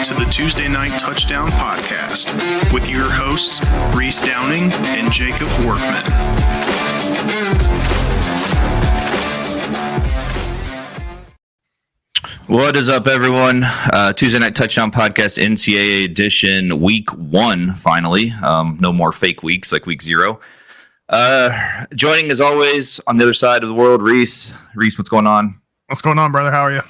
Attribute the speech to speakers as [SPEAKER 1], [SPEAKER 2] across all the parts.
[SPEAKER 1] to the Tuesday Night Touchdown Podcast with your hosts, Reese Downing and Jacob Workman.
[SPEAKER 2] What is up, everyone? Tuesday Night Touchdown Podcast, NCAA edition, week 1, finally. No more fake weeks like week 0. Joining, as always, on the other side of the world, Reese. Reese, what's going on?
[SPEAKER 3] What's going on, brother? How are you?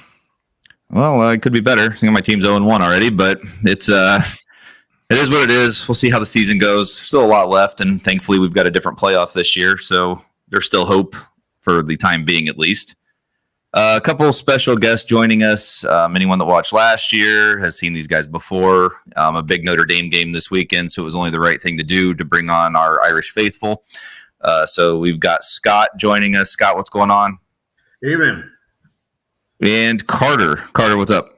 [SPEAKER 2] Well, it could be better. I think my team's 0-1 already, but it is what it is. We'll see how the season goes. Still a lot left, and thankfully we've got a different playoff this year, so there's still hope for the time being, at least. A couple of special guests joining us. Anyone that watched last year has seen these guys before. A big Notre Dame game this weekend, so it was only the right thing to do to bring on our Irish faithful. So we've got Scott joining us. Scott, what's going on?
[SPEAKER 4] Evening.
[SPEAKER 2] And Carter. Carter, what's up?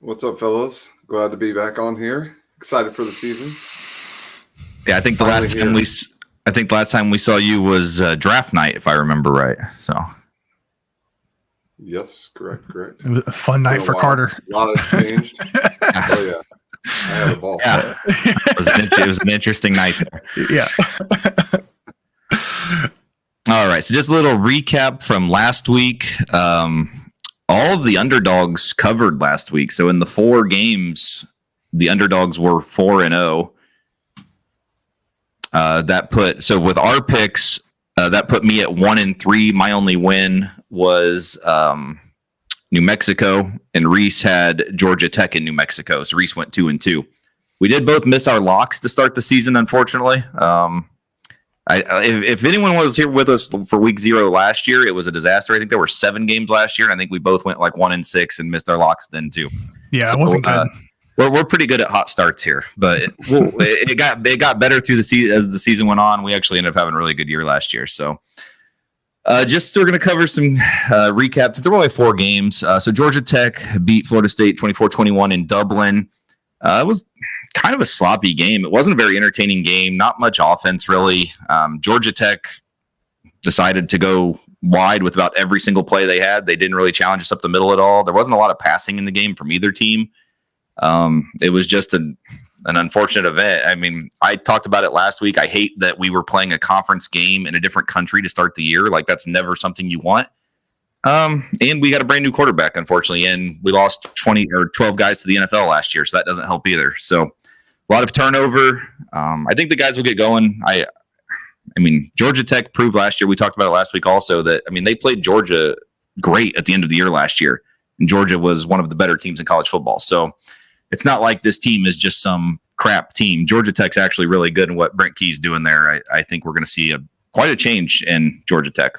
[SPEAKER 5] What's up, fellas? Glad to be back on here. Excited for the season.
[SPEAKER 2] Yeah, I think the last time we saw you was draft night, if I remember right. So.
[SPEAKER 5] Yes, correct.
[SPEAKER 3] It was a fun night for Carter.
[SPEAKER 5] A lot has changed. Oh yeah, I had a ball.
[SPEAKER 2] Yeah, it was an interesting night there.
[SPEAKER 3] Yeah.
[SPEAKER 2] All right, so just a little recap from last week. All of the underdogs covered last week. So in the 4 games, the underdogs were 4-0. With our picks, that put me at 1-3. My only win was New Mexico, and Reese had Georgia Tech in New Mexico. So Reese went 2-2. We did both miss our locks to start the season, unfortunately. If anyone was here with us for week 0 last year, it was a disaster. I think there were 7 games last year, and I think we both went like 1-6 and missed our locks then too.
[SPEAKER 3] Yeah, so, it wasn't good.
[SPEAKER 2] We're pretty good at hot starts here, but it got better through the season as the season went on. We actually ended up having a really good year last year. So we're going to cover some recaps. There were only 4 games. So Georgia Tech beat Florida State 24-21 in Dublin. It was kind of a sloppy game. It wasn't a very entertaining game. Not much offense, really. Georgia Tech decided to go wide with about every single play they had. They didn't really challenge us up the middle at all. There wasn't a lot of passing in the game from either team. It was just an unfortunate event. I mean, I talked about it last week. I hate that we were playing a conference game in a different country to start the year. Like, that's never something you want. And we got a brand new quarterback, unfortunately, and we lost 20 or 12 guys to the NFL last year, so that doesn't help either. So a lot of turnover. I think the guys will get going. I mean, Georgia Tech proved last year. We talked about it last week also that, I mean, they played Georgia great at the end of the year last year, and Georgia was one of the better teams in college football. So it's not like this team is just some crap team. Georgia Tech's actually really good, and what Brent Key's doing there, I think we're going to see quite a change in Georgia Tech.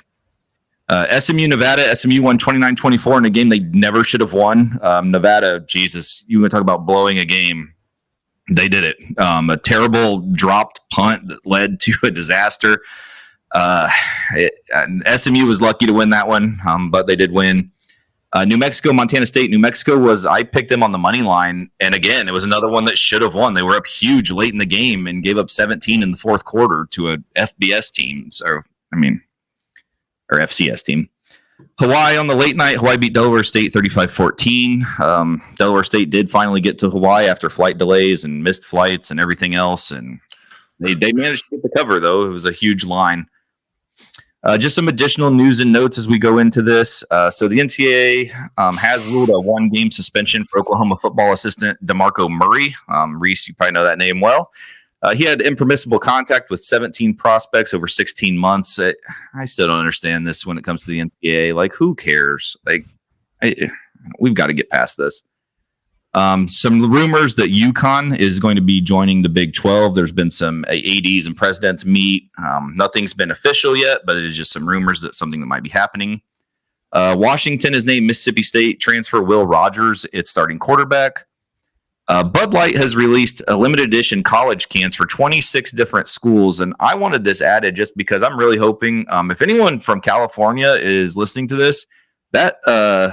[SPEAKER 2] SMU, Nevada. SMU won 29-24 in a game they never should have won. Nevada, Jesus, you want to talk about blowing a game. They did it. A terrible dropped punt that led to a disaster. SMU was lucky to win that one, but they did win. New Mexico, Montana State. New Mexico I picked them on the money line. And again, it was another one that should have won. They were up huge late in the game and gave up 17 in the fourth quarter to a FBS team. So, or FCS team. Hawaii on the late night. Hawaii beat Delaware State 35-14. Delaware State did finally get to Hawaii after flight delays and missed flights and everything else. And they managed to get the cover, though. It was a huge line. Just some additional news and notes as we go into this. So the NCAA has ruled a 1-game suspension for Oklahoma football assistant DeMarco Murray. Reese, you probably know that name well. He had impermissible contact with 17 prospects over 16 months. I still don't understand this when it comes to the NCAA. Like, who cares? Like, we've got to get past this. Some rumors that UConn is going to be joining the Big 12. There's been some ADs and presidents meet. Nothing's been official yet, but it is just some rumors that something that might be happening. Washington has named Mississippi State transfer Will Rogers its starting quarterback. Bud Light has released a limited edition college cans for 26 different schools, and I wanted this added just because I'm really hoping if anyone from California is listening to this, that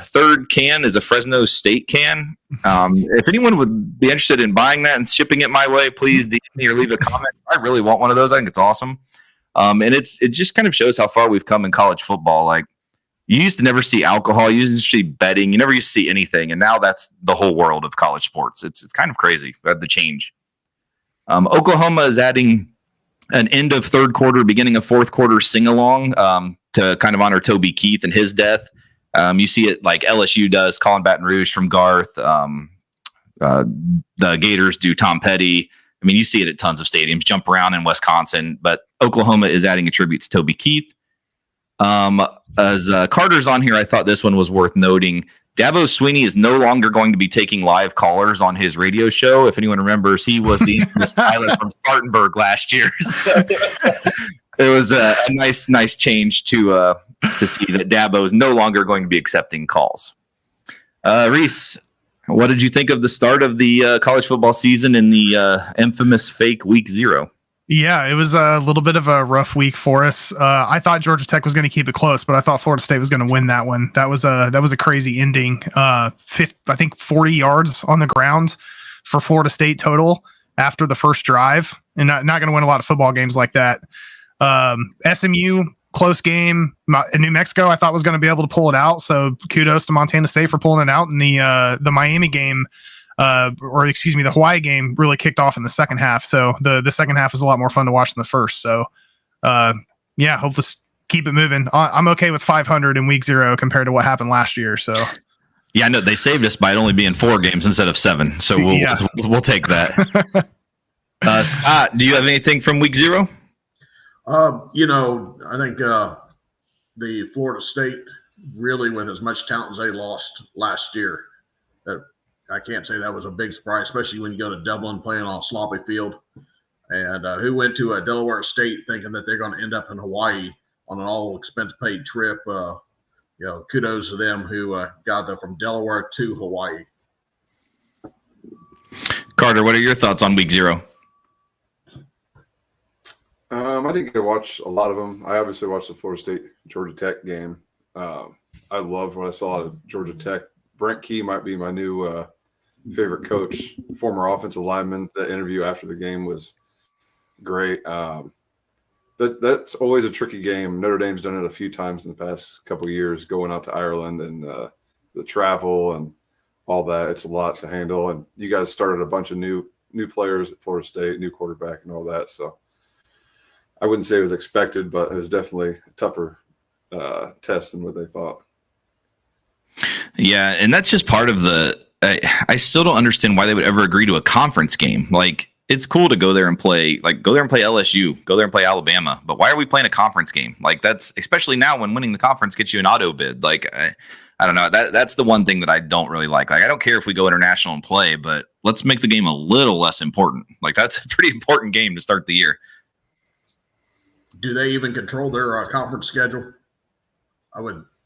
[SPEAKER 2] third can is a Fresno State can. If anyone would be interested in buying that and shipping it my way, please DM me or leave a comment. I really want one of those. I think it's awesome. And it just kind of shows how far we've come in college football. Like, You used to never see alcohol. You used to see betting. You never used to see anything. And now that's the whole world of college sports. It's kind of crazy, the change. Oklahoma is adding an end of third quarter, beginning of fourth quarter sing-along to kind of honor Toby Keith and his death. You see it like LSU does, Colin Baton Rouge from Garth. The Gators do Tom Petty. I mean, you see it at tons of stadiums, Jump Around in Wisconsin. But Oklahoma is adding a tribute to Toby Keith. As Carter's on here, I thought this one was worth noting. Dabo Swinney is no longer going to be taking live callers on his radio show. If anyone remembers, he was the infamous pilot from Spartanburg last year. So it was a nice change to see that Dabo is no longer going to be accepting calls. Reese, what did you think of the start of the college football season in the infamous fake week 0?
[SPEAKER 3] Yeah, it was a little bit of a rough week for us. I thought Georgia Tech was going to keep it close, but I thought Florida State was going to win that one. That was a crazy ending. I think 40 yards on the ground for Florida State total after the first drive, and not going to win a lot of football games like that. SMU, close game. New Mexico, I thought was going to be able to pull it out. So kudos to Montana State for pulling it out. And the Miami game, the Hawaii game really kicked off in the second half. So the second half is a lot more fun to watch than the first. So hopefully keep it moving. I'm okay with 500 in week 0 compared to what happened last year. So
[SPEAKER 2] yeah, no, they saved us by it only being 4 games instead of 7. So we'll take that. Scott, do you have anything from week 0?
[SPEAKER 4] I think the Florida State really, with as much talent as they lost last year, I can't say that was a big surprise, especially when you go to Dublin playing on a sloppy field. And who went to a Delaware State thinking that they're going to end up in Hawaii on an all-expense-paid trip. Kudos to them who got there from Delaware to Hawaii.
[SPEAKER 2] Carter, what are your thoughts on week 0?
[SPEAKER 5] I didn't get to watch a lot of them. I obviously watched the Florida State Georgia Tech game. I loved what I saw of Georgia Tech. Brent Key might be my new favorite coach, former offensive lineman. The interview after the game was great. That's always a tricky game. Notre Dame's done it a few times in the past couple of years, going out to Ireland and the travel and all that. It's a lot to handle. And you guys started a bunch of new players at Florida State, new quarterback and all that. So I wouldn't say it was expected, but it was definitely a tougher test than what they thought.
[SPEAKER 2] Yeah, and that's just part of I still don't understand why they would ever agree to a conference game. Like, it's cool to go there and play LSU, go there and play Alabama, but why are we playing a conference game? Like, that's especially now when winning the conference gets you an auto bid. Like, I don't know. That's the one thing that I don't really like. Like, I don't care if we go international and play, but let's make the game a little less important. Like, that's a pretty important game to start the year.
[SPEAKER 4] Do they even control their conference schedule?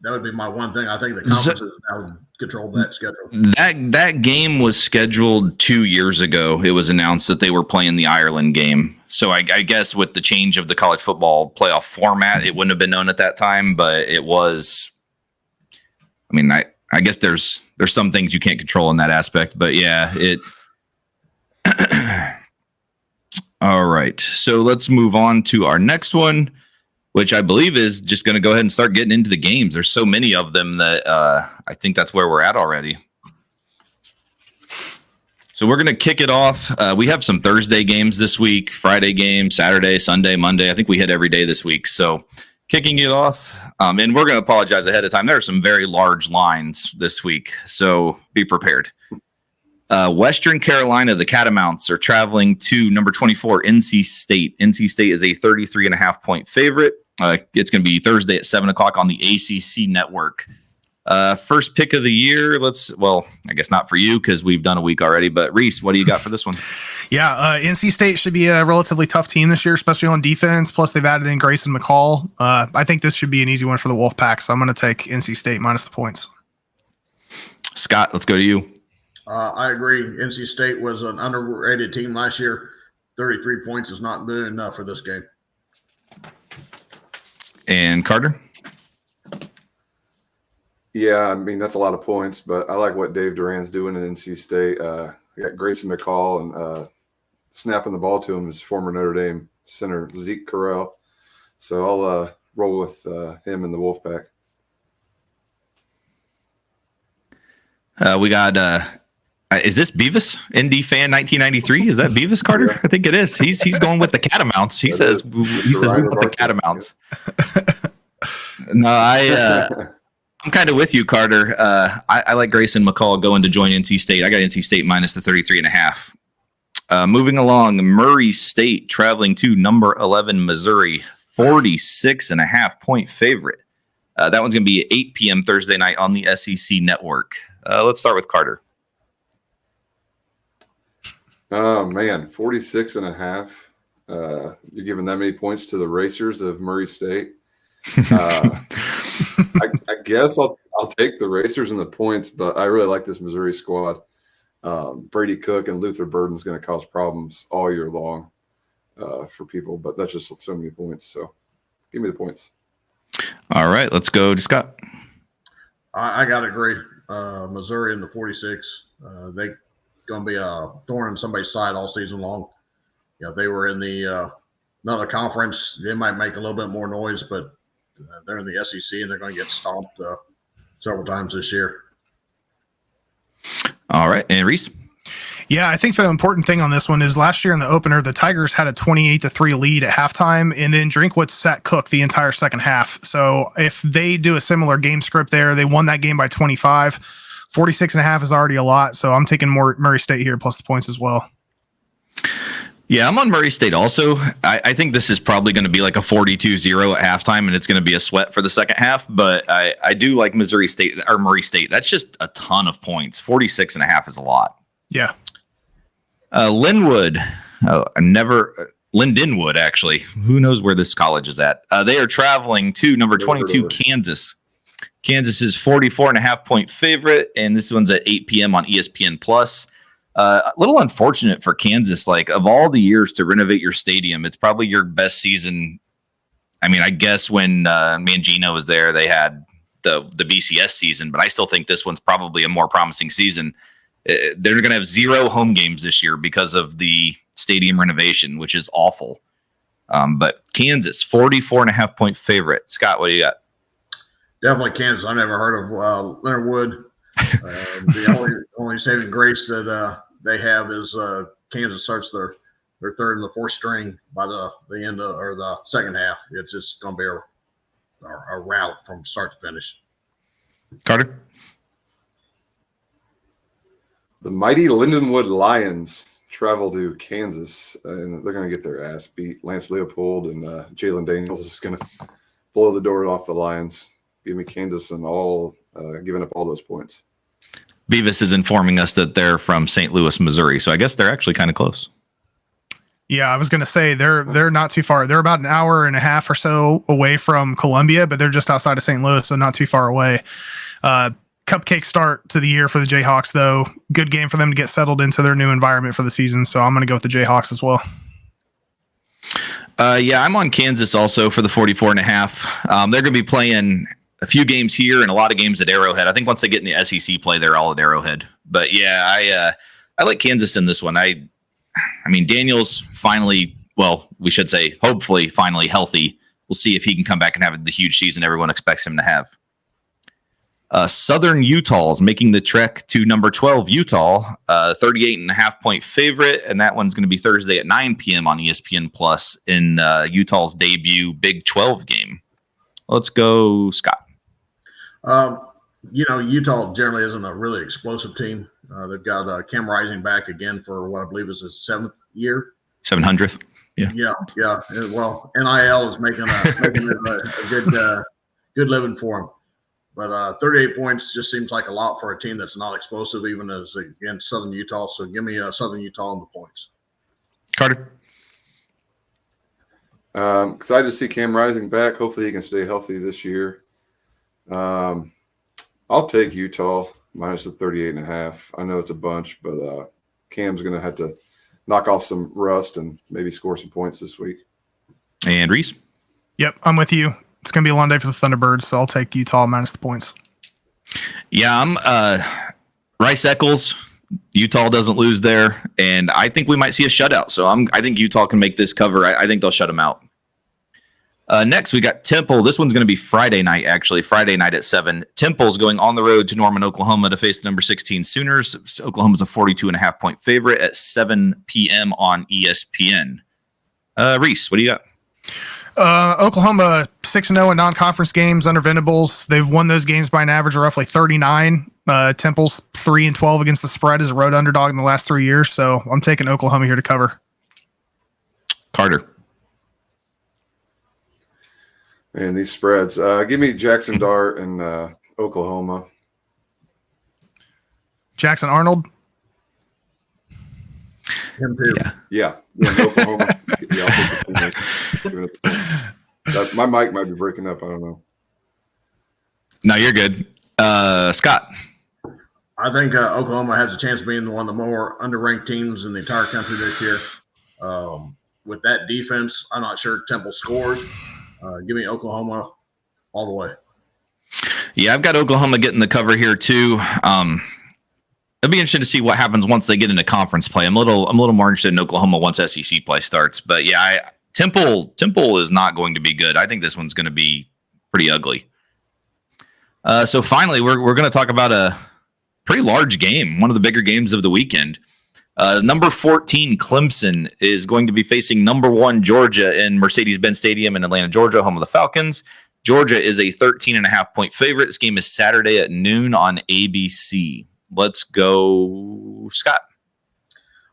[SPEAKER 4] That would be my one thing. I think the conferences now control that schedule.
[SPEAKER 2] That game was scheduled 2 years ago. It was announced that they were playing the Ireland game. So I guess with the change of the college football playoff format, it wouldn't have been known at that time, but it was. I mean, I guess there's some things you can't control in that aspect, but yeah, it. All right, so let's move on to our next one, which I believe is just going to go ahead and start getting into the games. There's so many of them that I think that's where we're at already. So we're going to kick it off. We have some Thursday games this week, Friday games, Saturday, Sunday, Monday. I think we hit every day this week. So kicking it off, and we're going to apologize ahead of time. There are some very large lines this week, so be prepared. Western Carolina, the Catamounts are traveling to number 24, NC State. NC State is a 33.5 point favorite. It's going to be Thursday at 7 o'clock on the ACC network. First pick of the year. I guess not for you because we've done a week already, but Reese, what do you got for this one?
[SPEAKER 3] Yeah, NC State should be a relatively tough team this year, especially on defense. Plus, they've added in Grayson McCall. I think this should be an easy one for the Wolfpack, so I'm going to take NC State minus the points.
[SPEAKER 2] Scott, let's go to you.
[SPEAKER 4] I agree. NC State was an underrated team last year. 33 points is not good enough for this game.
[SPEAKER 5] And Carter? Yeah, I mean, that's a lot of points, but I like what Dave Duran's doing at NC State. You got Grayson McCall and snapping the ball to him is former Notre Dame center Zeke Correll. So I'll roll with him in the Wolfpack.
[SPEAKER 2] We got. Is this Beavis? ND fan 1993? Is that Beavis, Carter?
[SPEAKER 5] Yeah.
[SPEAKER 2] I think it is. He's going with the Catamounts. He says we put the Catamounts. No, I'm kind of with you, Carter. I like Grayson McCall going to join NC State. I got NC State minus the 33.5. Moving along, Murray State traveling to number 11 Missouri, 46.5 point favorite. That one's going to be at 8 p.m. Thursday night on the SEC Network. Let's start with Carter.
[SPEAKER 5] Oh man, 46.5. You're giving that many points to the Racers of Murray State. I guess I'll take the Racers and the points, but I really like this Missouri squad. Brady Cook and Luther Burden's going to cause problems all year long for people, but that's just so many points. So give me the points.
[SPEAKER 2] All right, let's go to Scott.
[SPEAKER 4] I got to agree. Missouri in the 46. They going to be a thorn in somebody's side all season long. They were in the another conference. They might make a little bit more noise, but they're in the SEC and they're going to get stomped several times this year.
[SPEAKER 2] All right, and Reese.
[SPEAKER 3] Yeah, I think the important thing on this one is last year in the opener, the Tigers had a 28-3 lead at halftime, and then Drinkwitz sat Cook the entire second half. So if they do a similar game script there, they won that game by 25. 46.5 is already a lot, so I'm taking more Murray State here plus the points as well.
[SPEAKER 2] Yeah, I'm on Murray State also. I think this is probably going to be like a 42-0 at halftime, and it's going to be a sweat for the second half. But I do like Missouri State or Murray State. That's just a ton of points. 46.5 is a lot.
[SPEAKER 3] Yeah.
[SPEAKER 2] Lindenwood, actually. Who knows where this college is at? They are traveling to number 22, Kansas. Kansas is 44.5 point favorite, and this one's at 8 p.m. on ESPN Plus. A little unfortunate for Kansas. Like, of all the years to renovate your stadium, it's probably your best season. I mean, I guess when Mangino was there, they had the BCS season, but I still think this one's probably a more promising season. They're going to have 0 home games this year because of the stadium renovation, which is awful. But Kansas, 44.5 point favorite. Scott, what do you got?
[SPEAKER 4] Definitely Kansas. I never heard of Leonard Wood. The only saving grace that they have is Kansas starts their third and the fourth string by the end of or the second half. It's just going to be a rout from start to finish.
[SPEAKER 2] Carter?
[SPEAKER 5] The mighty Lindenwood Lions travel to Kansas, and they're going to get their ass beat. Lance Leopold and Jalen Daniels is going to blow the door off the Lions. Give me Kansas and giving up all those points.
[SPEAKER 2] Beavis is informing us that they're from St. Louis, Missouri, so I guess they're actually kind of close.
[SPEAKER 3] Yeah, I was going to say they're not too far. They're about an hour and a half or so away from Columbia, but they're just outside of St. Louis, so not too far away. Cupcake start to the year for the Jayhawks, though. Good game for them to get settled into their new environment for the season, so I'm going to go with the Jayhawks as well.
[SPEAKER 2] Yeah, I'm on Kansas also for the 44.5. They're going to be playing a few games here and a lot of games at Arrowhead. I think once they get in the SEC play, they're all at Arrowhead. But yeah, I like Kansas in this one. I mean, Daniels finally, well, we should say hopefully finally healthy. We'll see if he can come back and have the huge season everyone expects him to have. Southern Utah's making the trek to number 12 Utah, 38.5 point favorite, and that one's going to be Thursday at 9 p.m. on ESPN Plus in Utah's debut Big 12 game. Let's go, Scott.
[SPEAKER 4] Utah generally isn't a really explosive team. They've got Cam Rising back again for what I believe is his 7th year.
[SPEAKER 2] 700th. Yeah.
[SPEAKER 4] Yeah. Well, NIL is making it a good living for him. But 38 points just seems like a lot for a team that's not explosive, even as against Southern Utah. So give me Southern Utah on the points.
[SPEAKER 2] Carter.
[SPEAKER 5] Excited to see Cam Rising back. Hopefully he can stay healthy this year. I'll take Utah minus the 38.5. I know it's a bunch, but Cam's going to have to knock off some rust and maybe score some points this week.
[SPEAKER 2] And Reese?
[SPEAKER 3] Yep, I'm with you. It's going to be a long day for the Thunderbirds, so I'll take Utah minus the points.
[SPEAKER 2] Yeah, I'm Rice Eccles. Utah doesn't lose there, and I think we might see a shutout. So I think Utah can make this cover. I think they'll shut them out. Next, we got Temple. This one's going to be Friday night, actually. Friday night at 7. Temple's going on the road to Norman, Oklahoma to face the number 16 Sooners. Oklahoma's a 42.5-point favorite at 7 p.m. on ESPN. Reese, what do you got?
[SPEAKER 3] Oklahoma 6-0 in non-conference games under Venables. They've won those games by an average of roughly 39. Temple's 3-12 against the spread as a road underdog in the last 3 years. So I'm taking Oklahoma here to cover.
[SPEAKER 2] Carter.
[SPEAKER 5] And these spreads, give me Jackson Dart and Oklahoma.
[SPEAKER 3] Jackson Arnold.
[SPEAKER 4] Him too.
[SPEAKER 5] Yeah, Oklahoma. Yeah, my mic might be breaking up. I don't know.
[SPEAKER 2] No, you're good. Scott.
[SPEAKER 4] I think Oklahoma has a chance of being one of the more underranked teams in the entire country this year. With that defense, I'm not sure Temple scores. Give me Oklahoma all the way.
[SPEAKER 2] Yeah, I've got Oklahoma getting the cover here too. It'll be interesting to see what happens once they get into conference play. I'm a little more interested in Oklahoma once SEC play starts. But yeah, Temple is not going to be good. I think this one's going to be pretty ugly. So finally, we're going to talk about a pretty large game, one of the bigger games of the weekend. Number 14, Clemson, is going to be facing number 1, Georgia, in Mercedes-Benz Stadium in Atlanta, Georgia, home of the Falcons. Georgia is a 13.5-point favorite. This game is Saturday at noon on ABC. Let's go, Scott.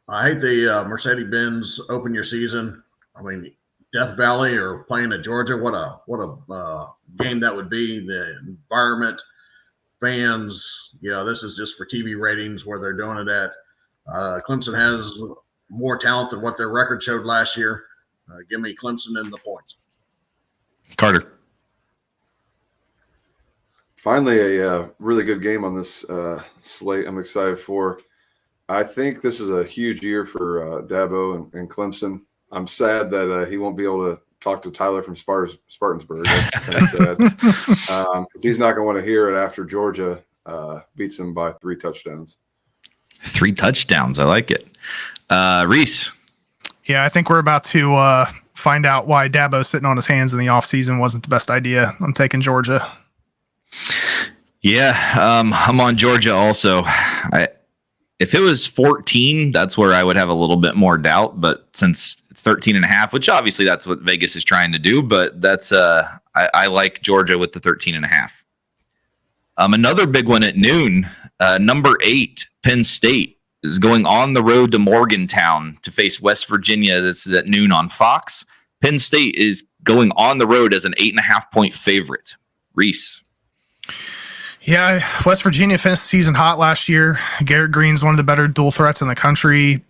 [SPEAKER 4] I hate the Mercedes-Benz open your season. I mean, Death Valley or playing at Georgia, what a game that would be. The environment, fans, this is just for TV ratings where they're doing it at. Clemson has more talent than what their record showed last year. Give me Clemson in the points.
[SPEAKER 2] Carter.
[SPEAKER 5] Finally, a really good game on this slate I'm excited for. I think this is a huge year for Dabo and Clemson. I'm sad that he won't be able to talk to Tyler from Spartansburg. That's kind of sad. 'Cause he's not going to want to hear it after Georgia beats him by 3 touchdowns.
[SPEAKER 2] 3 touchdowns. I like it. Reese.
[SPEAKER 3] Yeah, I think we're about to find out why Dabo sitting on his hands in the offseason wasn't the best idea. I'm taking Georgia.
[SPEAKER 2] Yeah, I'm on Georgia also. If it was 14, that's where I would have a little bit more doubt. But since it's 13.5, which obviously that's what Vegas is trying to do, but that's I like Georgia with the 13.5. Another big one at noon. Number 8, Penn State, is going on the road to Morgantown to face West Virginia. This is at noon on Fox. Penn State is going on the road as an 8.5-point favorite. Reese.
[SPEAKER 3] Yeah, West Virginia finished the season hot last year. Garrett Green's one of the better dual threats in the country.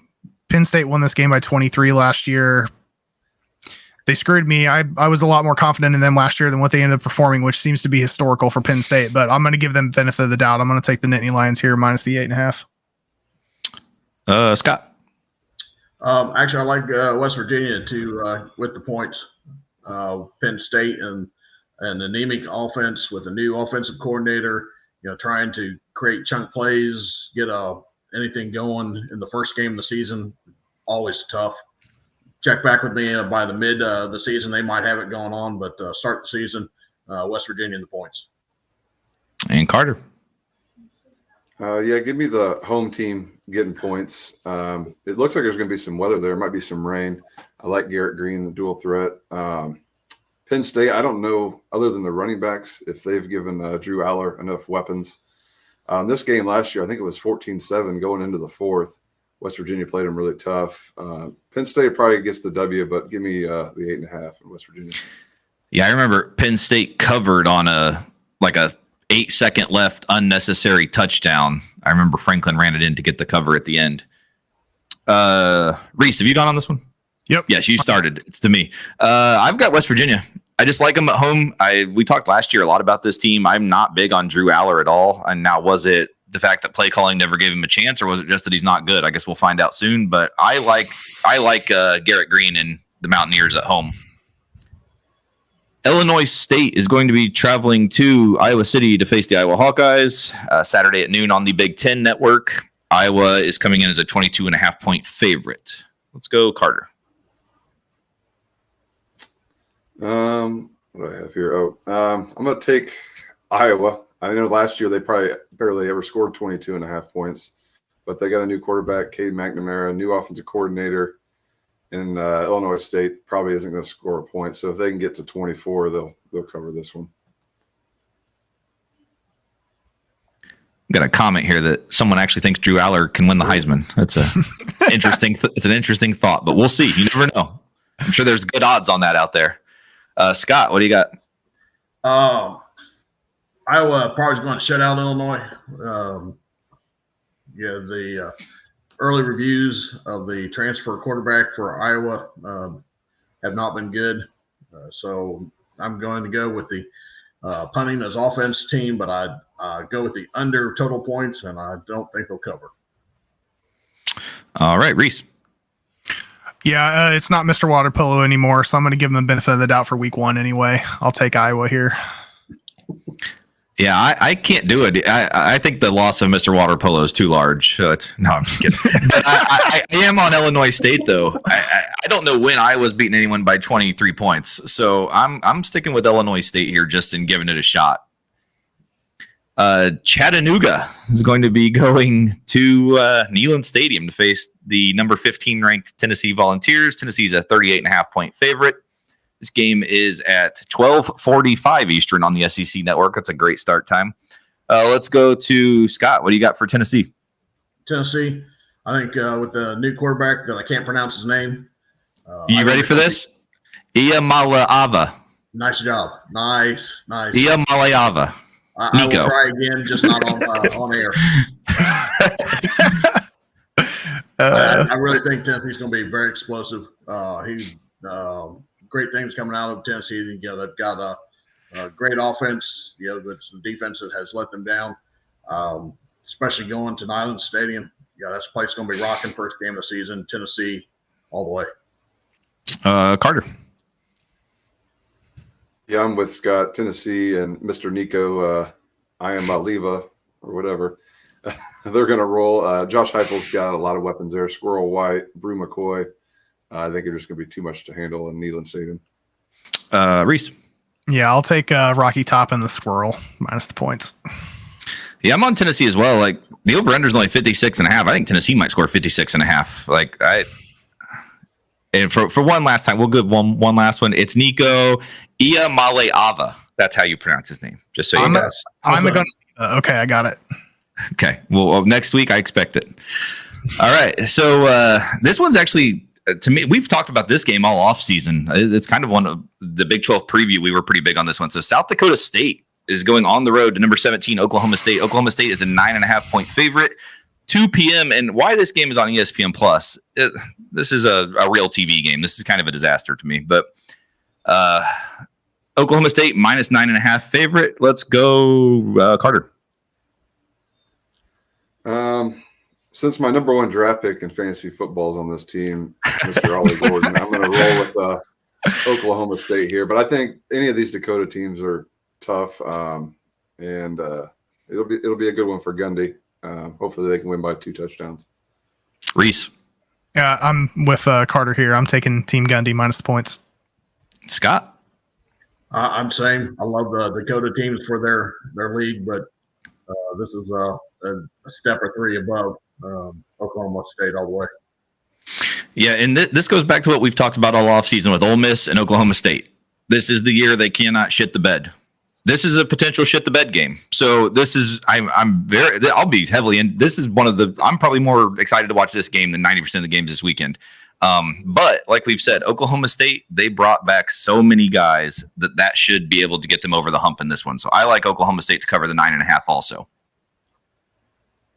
[SPEAKER 3] Penn State won this game by 23 last year. They screwed me. I was a lot more confident in them last year than what they ended up performing, which seems to be historical for Penn State. But I'm going to give them the benefit of the doubt. I'm going to take the Nittany Lions here minus the 8.5.
[SPEAKER 2] Scott.
[SPEAKER 4] Actually, I like West Virginia to with the points. Penn State and an anemic offense with a new offensive coordinator, trying to create chunk plays, get anything going in the first game of the season, always tough. Check back with me by the mid the season. They might have it going on, but start the season, West Virginia in the points.
[SPEAKER 2] And Carter.
[SPEAKER 5] Yeah, give me the home team getting points. It looks like there's going to be some weather there. Might be some rain. I like Garrett Green, the dual threat. Penn State, I don't know, other than the running backs, if they've given Drew Aller enough weapons. This game last year, I think it was 14-7 going into the 4th. West Virginia played them really tough. Penn State probably gets the W, but give me the 8.5 in West Virginia.
[SPEAKER 2] Yeah, I remember Penn State covered on a 8-second left unnecessary touchdown. I remember Franklin ran it in to get the cover at the end. Reese, have you gone on this one?
[SPEAKER 3] Yep.
[SPEAKER 2] Yes, you started. It's to me. I've got West Virginia. I just like them at home. We talked last year a lot about this team. I'm not big on Drew Aller at all. And now, was it the fact that play calling never gave him a chance, or was it just that he's not good? I guess we'll find out soon. But I like Garrett Green and the Mountaineers at home. Illinois State is going to be traveling to Iowa City to face the Iowa Hawkeyes Saturday at noon on the Big Ten Network. Iowa is coming in as a 22.5-point favorite. Let's go, Carter.
[SPEAKER 5] What do I have here? I'm going to take Iowa. I know last year they probably barely ever scored 22.5 points, but they got a new quarterback, Cade McNamara, new offensive coordinator, and Illinois State probably isn't going to score a point. So if they can get to 24, they'll cover this one.
[SPEAKER 2] Got a comment here that someone actually thinks Drew Aller can win the Heisman. That's it's an interesting thought, but we'll see. You never know. I'm sure there's good odds on that out there. Scott, what do you got?
[SPEAKER 4] Iowa probably is going to shut out Illinois. The early reviews of the transfer quarterback for Iowa have not been good. So I'm going to go with the punting as offense team, but I go with the under total points, and I don't think they'll cover.
[SPEAKER 2] All right, Reese.
[SPEAKER 3] Yeah, it's not Mr. Water Polo anymore, so I'm going to give them the benefit of the doubt for week 1 anyway. I'll take Iowa here.
[SPEAKER 2] Yeah, I can't do it. I think the loss of Mr. Water Polo is too large. So no, I'm just kidding. But I am on Illinois State, though. I don't know when I was beating anyone by 23 points. So I'm sticking with Illinois State here just in giving it a shot. Chattanooga is going to be going to Neyland Stadium to face the number 15 ranked Tennessee Volunteers. Tennessee's a 38.5 point favorite. This game is at 12:45 Eastern on the SEC network. That's a great start time. Let's go to Scott. What do you got for Tennessee?
[SPEAKER 4] Tennessee, I think with the new quarterback that I can't pronounce his name.
[SPEAKER 2] You ready for this? Iamaleava.
[SPEAKER 4] Nice job. Nice.
[SPEAKER 2] Iamaleava.
[SPEAKER 4] I will try again, just not on air. I really think Tennessee's going to be very explosive. He's great things coming out of Tennessee. They've got a great offense. It's the defense that has let them down, especially going to Neyland Stadium. That place going to be rocking first game of the season. Tennessee all the way.
[SPEAKER 2] Carter.
[SPEAKER 5] Yeah, I'm with Scott. Tennessee and Mr. Nico Iamaleava or whatever. They're going to roll. Josh Heupel's got a lot of weapons there. Squirrel White, Brew McCoy. I think it's just going to be too much to handle in Neyland Stadium.
[SPEAKER 2] Reese.
[SPEAKER 3] Yeah, I'll take Rocky Top and the Squirrel minus the points.
[SPEAKER 2] Yeah, I'm on Tennessee as well. Like the over-under is only 56.5. I think Tennessee might score 56.5. And for one last time, we'll give one last one. It's Nico Iamaleava. That's how you pronounce his name. Just so you guys.
[SPEAKER 3] Okay, I got it.
[SPEAKER 2] Okay. Well, next week I expect it. All right. So this one's actually, to me, we've talked about this game all off season. It's kind of one of the Big 12 preview. We were pretty big on this one. So South Dakota State is going on the road to number 17, Oklahoma State. Oklahoma State is a 9.5 point favorite. 2 p.m. And why this game is on ESPN Plus? This is a real TV game. This is kind of a disaster to me. But Oklahoma State minus 9.5 favorite. Let's go, Carter.
[SPEAKER 5] Since my number 1 draft pick in fantasy football is on this team, Mr. Ollie Gordon, I'm going to roll with Oklahoma State here. But I think any of these Dakota teams are tough, and it'll be a good one for Gundy. Hopefully they can win by 2 touchdowns.
[SPEAKER 2] Reese.
[SPEAKER 3] Yeah, I'm with Carter here. I'm taking Team Gundy minus the points.
[SPEAKER 2] Scott.
[SPEAKER 4] I'm saying I love the Dakota teams for their league, but this is a step or 3 above Oklahoma State all the way.
[SPEAKER 2] Yeah, and this goes back to what we've talked about all offseason with Ole Miss and Oklahoma State. This is the year they cannot shit the bed. This is a potential shit the bed game. So this is I'll be heavily in. This is I'm probably more excited to watch this game than 90% of the games this weekend. But like we've said, Oklahoma State, they brought back so many guys that should be able to get them over the hump in this one. So I like Oklahoma State to cover the 9.5 also.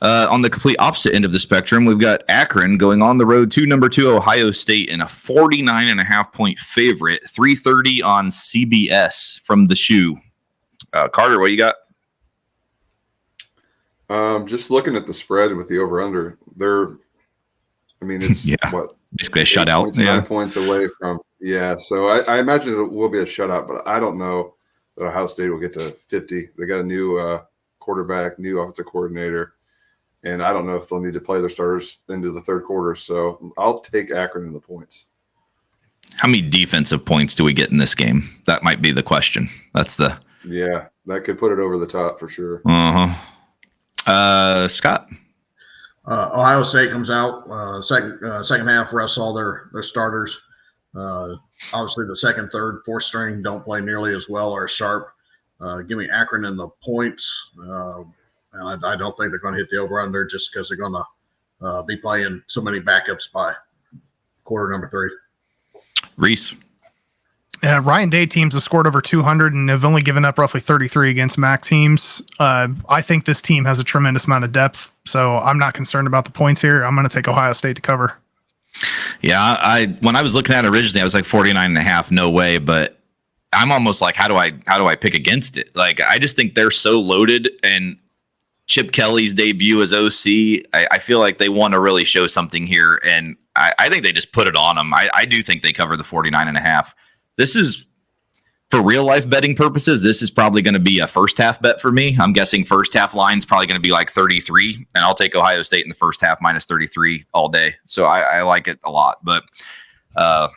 [SPEAKER 2] On the complete opposite end of the spectrum, we've got Akron going on the road to number 2 Ohio State in a 49.5 point favorite, 3:30 on CBS from the shoe. Carter, what you got?
[SPEAKER 5] Just looking at the spread with the over/under, it's
[SPEAKER 2] basically a shutout.
[SPEAKER 5] 9 points away from. Yeah, so I imagine it will be a shutout, but I don't know that Ohio State will get to 50. They got a new quarterback, new offensive coordinator, and I don't know if they'll need to play their starters into the third quarter. So I'll take Akron in the points.
[SPEAKER 2] How many defensive points do we get in this game? That might be the question.
[SPEAKER 5] Yeah, that could put it over the top for sure.
[SPEAKER 2] Scott?
[SPEAKER 4] Ohio State comes out second half, rests all their starters. Obviously, the second, third, fourth string don't play nearly as well or as sharp. Give me Akron in the points. And I don't think they're going to hit the over-under just because they're going to be playing so many backups by quarter number 3.
[SPEAKER 2] Reese?
[SPEAKER 3] Ryan Day teams have scored over 200 and have only given up roughly 33 against MAC teams. I think this team has a tremendous amount of depth, so I'm not concerned about the points here. I'm going to take Ohio State to cover.
[SPEAKER 2] Yeah, when I was looking at it originally, I was like 49.5, no way. But I'm almost like, how do I pick against it? Like, I just think they're so loaded, and Chip Kelly's debut as OC, I feel like they want to really show something here, and I think they just put it on them. I do think they cover the 49.5. This is, for real life betting purposes, this is probably going to be a first half bet for me. I'm guessing first half line's probably going to be like 33, and I'll take Ohio State in the first half minus 33 all day. So I like it a lot, but I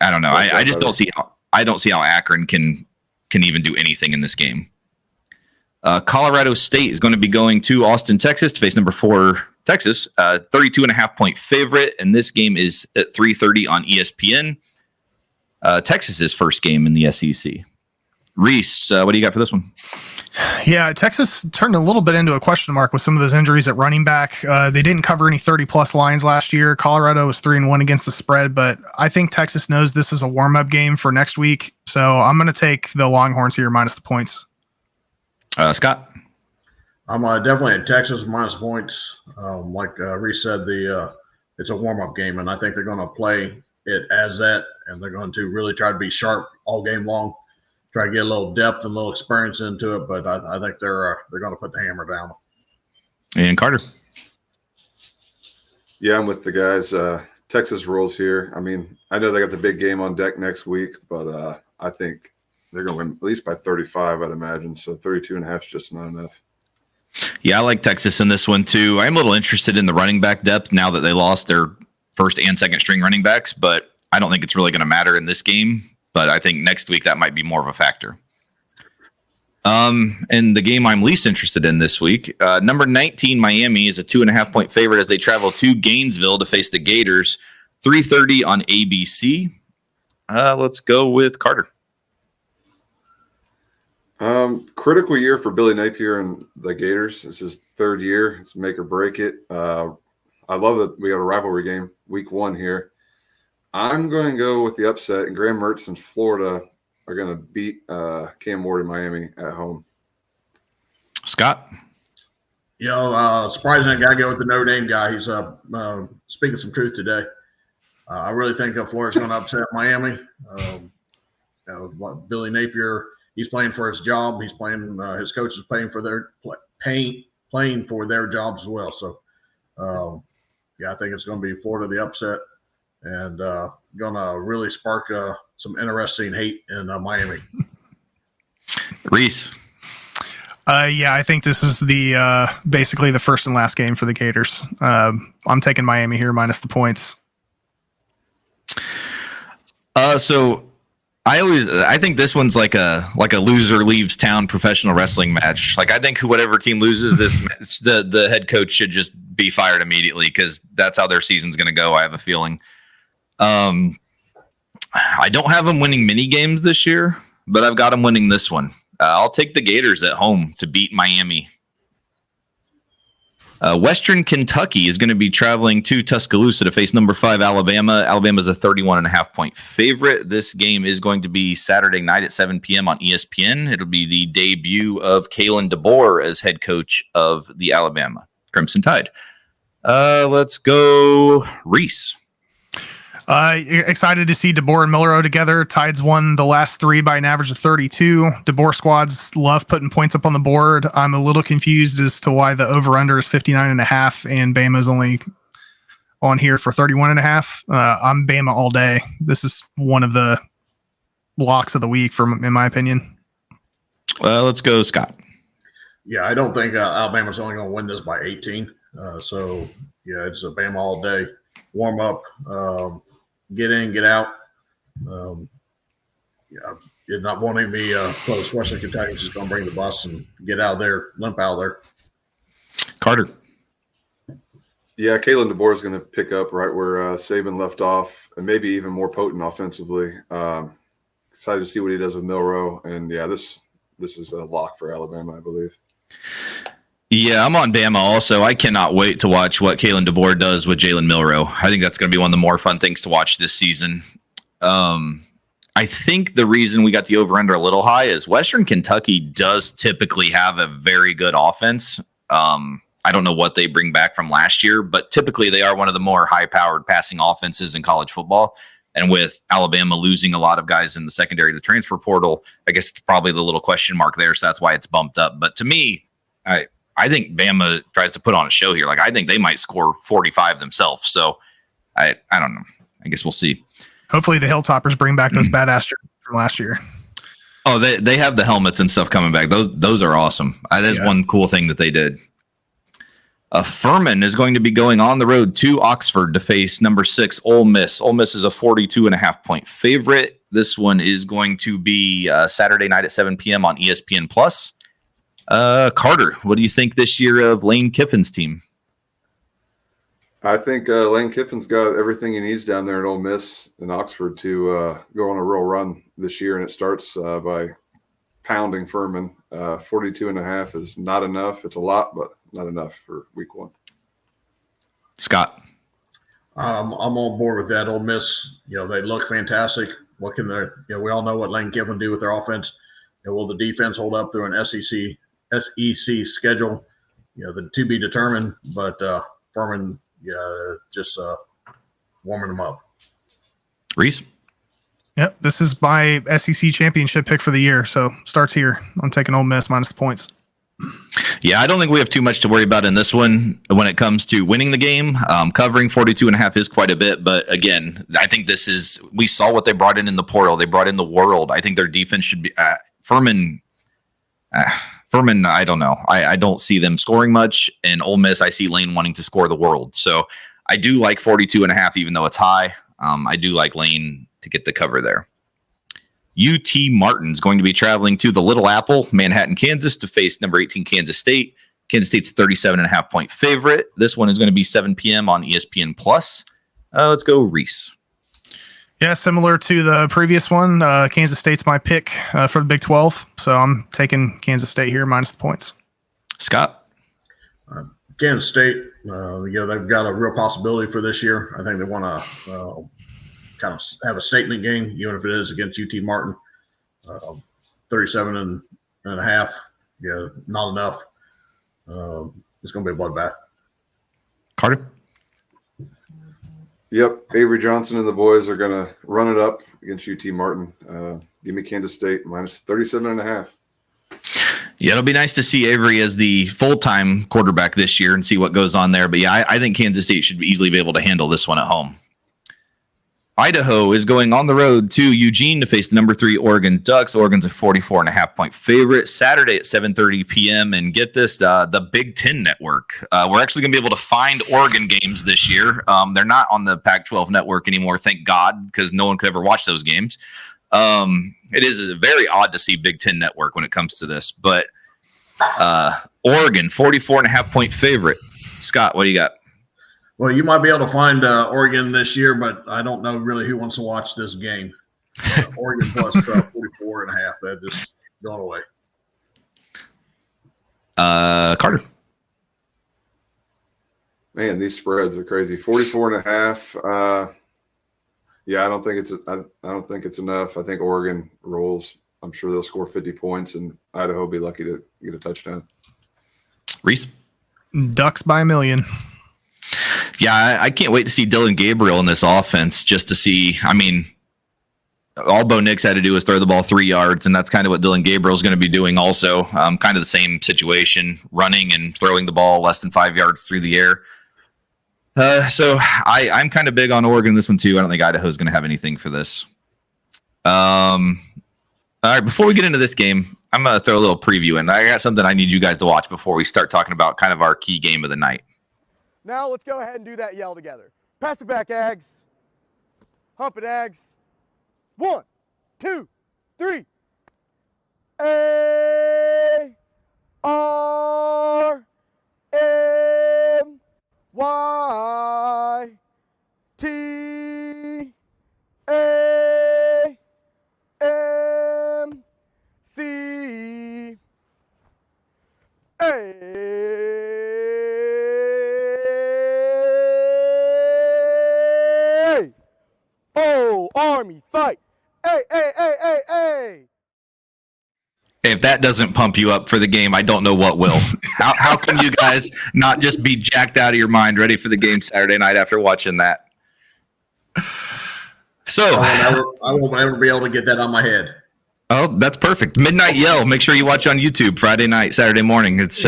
[SPEAKER 2] don't know. I just don't see how Akron can even do anything in this game. Colorado State is going to be going to Austin, Texas to face number 4 Texas, 32.5 point favorite, and this game is at 3:30 on ESPN. Texas's first game in the SEC. Reese, what do you got for this one?
[SPEAKER 3] Yeah, Texas turned a little bit into a question mark with some of those injuries at running back. They didn't cover any 30-plus lines last year. Colorado was 3-1 against the spread, but I think Texas knows this is a warm-up game for next week, so I'm going to take the Longhorns here minus the points.
[SPEAKER 2] Scott?
[SPEAKER 4] I'm definitely at Texas minus points. Like Reese said, it's a warm-up game, and I think they're going to play it as that, and they're going to really try to be sharp all game long, try to get a little depth and a little experience into it. But I think they're going to put the hammer down.
[SPEAKER 2] And Carter?
[SPEAKER 5] Yeah, I'm with the guys. Texas rolls here. I mean, I know they got the big game on deck next week, but I think they're going to win at least by 35, I'd imagine. So 32.5 is just not enough.
[SPEAKER 2] Yeah, I like Texas in this one too. I'm a little interested in the running back depth now that they lost their first and second string running backs, but I don't think it's really going to matter in this game. But I think next week that might be more of a factor. And the game I'm least interested in this week, number 19 Miami is a 2.5 point favorite as they travel to Gainesville to face the Gators. 3:30 on ABC. Let's go with Carter.
[SPEAKER 5] Critical year for Billy Napier and the Gators. This is third year. It's make or break it. I love that we got a rivalry game week 1 here. I'm going to go with the upset, and Graham Mertz in Florida are going to beat Cam Ward in Miami at home.
[SPEAKER 2] Scott?
[SPEAKER 4] Surprising I got to go with the Notre Dame guy. He's speaking some truth today. I really think Florida's going to upset Miami. Billy Napier, he's playing for his job. He's playing. His coach is playing for their jobs as well. So, I think it's going to be Florida the upset, and going to really spark some interesting hate in Miami.
[SPEAKER 2] Reese.
[SPEAKER 3] I think this is the basically the first and last game for the Gators. I'm taking Miami here minus the points. So I think this one's like a loser leaves town professional wrestling match. Like, I think whatever team loses this, the head coach should just be fired immediately because that's how their season's going to go. I have a feeling. I don't have them winning many games this year, but I've got them winning this one. I'll take the Gators at home to beat Miami. Western Kentucky is going to be traveling to Tuscaloosa to face number 5 Alabama. Alabama's a 31.5 point favorite. This game is going to be Saturday night at 7 p.m. on ESPN. It'll be the debut of Kalen DeBoer as head coach of the Alabama Crimson Tide. Let's go Reese. Excited to see DeBoer and Millero together. Tides won the last 3 by an average of 32. DeBoer squads love putting points up on the board. I'm a little confused as to why the over-under is 59.5 and Bama's only on here for 31.5. I'm Bama all day. This is one of the locks of the week, in my opinion.
[SPEAKER 2] Let's go Scott.
[SPEAKER 4] Yeah, I don't think Alabama's only going to win this by 18. So, it's a Bama all day. Warm up. Get in, get out. Yeah, it's not wanting to be close. Western Kentucky's just going to bring the bus and get out of there, limp out of there.
[SPEAKER 2] Carter.
[SPEAKER 5] Yeah, Kalen DeBoer is going to pick up right where Saban left off, and maybe even more potent offensively. Excited to see what he does with Milroe, and yeah, this is a lock for Alabama, I believe.
[SPEAKER 2] Yeah, I'm on Bama also. I cannot wait to watch what Kalen DeBoer does with Jalen Milroe. I think that's going to be one of the more fun things to watch this season. I think the reason we got the over-under a little high is Western Kentucky does typically have a very good offense. I don't know what they bring back from last year, but typically they are one of the more high-powered passing offenses in college football. And with Alabama losing a lot of guys in the secondary to the transfer portal, I guess it's probably the little question mark there, so that's why it's bumped up. But to me, I think Bama tries to put on a show here. Like, I think they might score 45 themselves. So I don't know. I guess we'll see.
[SPEAKER 3] Hopefully the Hilltoppers bring back those badass jerseys from last year.
[SPEAKER 2] Oh, they have the helmets and stuff coming back. Those are awesome. That is one cool thing that they did. Furman is going to be going on the road to Oxford to face number 6 Ole Miss. Ole Miss is a 42.5-point favorite. This one is going to be Saturday night at 7 p.m. on ESPN+. Carter, what do you think this year of Lane Kiffin's team?
[SPEAKER 5] I think Lane Kiffin's got everything he needs down there at Ole Miss and Oxford to go on a real run this year, and it starts by pounding Furman. 42.5 is not enough. It's a lot, but not enough for week 1.
[SPEAKER 2] Scott.
[SPEAKER 4] I'm on board with that. Ole Miss, they look fantastic. What can they? We all know what Lane Kiffin do with their offense. Will the defense hold up through an SEC schedule? The to be determined. But Furman, just warming them up.
[SPEAKER 2] Reese.
[SPEAKER 3] Yep, this is my SEC championship pick for the year. So starts here. I'm taking Ole Miss minus the points.
[SPEAKER 2] Yeah, I don't think we have too much to worry about in this one when it comes to winning the game. Covering 42.5 is quite a bit, but again, I think we saw what they brought in the portal. They brought in the world. I think their defense should be Furman. I don't know. I don't see them scoring much. And Ole Miss, I see Lane wanting to score the world. So I do like 42.5, even though it's high. I do like Lane to get the cover there. UT Martin's going to be traveling to the Little Apple, Manhattan, Kansas, to face number 18 Kansas State. Kansas State's 37.5-point favorite. This one is going to be 7 p.m. on ESPN+. Let's go, Reese.
[SPEAKER 3] Yeah, similar to the previous one. Kansas State's my pick for the Big 12, so I'm taking Kansas State here minus the points.
[SPEAKER 2] Scott?
[SPEAKER 4] Kansas State, they've got a real possibility for this year. I think they want to kind of have a statement game, even if it is against UT Martin. 37.5, not enough. It's going to be a bloodbath.
[SPEAKER 2] Carter?
[SPEAKER 5] Yep, Avery Johnson and the boys are going to run it up against UT Martin. Give me Kansas State minus 37.5.
[SPEAKER 2] Yeah, it'll be nice to see Avery as the full-time quarterback this year and see what goes on there. But yeah, I think Kansas State should easily be able to handle this one at home. Idaho is going on the road to Eugene to face number 3 Oregon Ducks. Oregon's a 44.5-point favorite. Saturday at 7:30 p.m. And get this, the Big Ten Network. We're actually going to be able to find Oregon games this year. They're not on the Pac-12 network anymore, thank God, because no one could ever watch those games. It is very odd to see Big Ten Network when it comes to this. But Oregon, 44.5-point favorite. Scott, what do you got?
[SPEAKER 4] Well, you might be able to find Oregon this year, but I don't know really who wants to watch this game. Oregon plus 44.5. That just going away.
[SPEAKER 2] Carter.
[SPEAKER 5] Man, these spreads are crazy. 44.5. Yeah, I don't think it's enough. I think Oregon rolls. I'm sure they'll score 50 points, and Idaho will be lucky to get a touchdown.
[SPEAKER 2] Reese?
[SPEAKER 3] Ducks by a million.
[SPEAKER 2] Yeah, I can't wait to see Dylan Gabriel in this offense just to see. I mean, all Bo Nix had to do was throw the ball 3 yards, and that's kind of what Dylan Gabriel is going to be doing also. Kind of the same situation, running and throwing the ball less than 5 yards through the air. So I'm kind of big on Oregon in this one too. I don't think Idaho's going to have anything for this. All right, before we get into this game, I'm going to throw a little preview in. I got something I need you guys to watch before we start talking about kind of our key game of the night.
[SPEAKER 6] Now let's go ahead and do that yell together. Pass it back, Ags. Hump it, Ags. 1, 2, 3. ARMC. Oh, Army, fight! Hey!
[SPEAKER 2] If that doesn't pump you up for the game, I don't know what will. How can you guys not just be jacked out of your mind, ready for the game Saturday night after watching that? So
[SPEAKER 4] I won't ever be able to get that on my head.
[SPEAKER 2] Oh, that's perfect. Midnight Yell. Make sure you watch on YouTube Friday night, Saturday morning. It's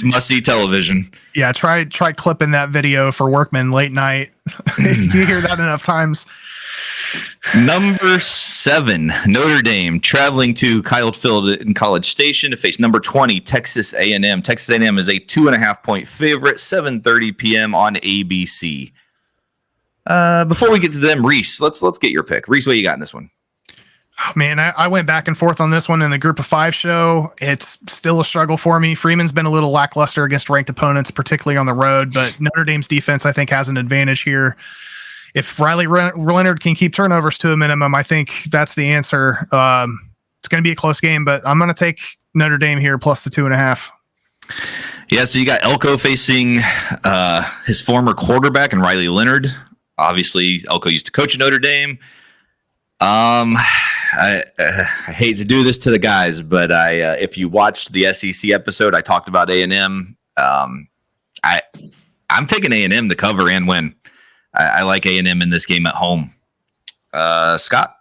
[SPEAKER 2] must-see television.
[SPEAKER 3] Yeah, try clipping that video for Workman late night. You hear that enough times.
[SPEAKER 2] Number 7, Notre Dame traveling to Kyle Field in College Station to face number 20, Texas A&M. Texas A&M is a 2.5-point favorite, 7:30 p.m. on ABC. Before we get to them, Reese, let's get your pick. Reese, what you got in this one?
[SPEAKER 3] Oh, man, I went back and forth on this one in the Group of 5 show. It's still a struggle for me. Freeman's been a little lackluster against ranked opponents, particularly on the road, but Notre Dame's defense, I think, has an advantage here. If Riley Leonard can keep turnovers to a minimum, I think that's the answer. It's going to be a close game, but I'm going to take Notre Dame here plus the 2.5.
[SPEAKER 2] Yeah, so you got Elko facing his former quarterback and Riley Leonard. Obviously, Elko used to coach at Notre Dame. I hate to do this to the guys, but if you watched the SEC episode, I talked about A&M. I'm taking A&M to cover and win. I like A&M in this game at home. Scott?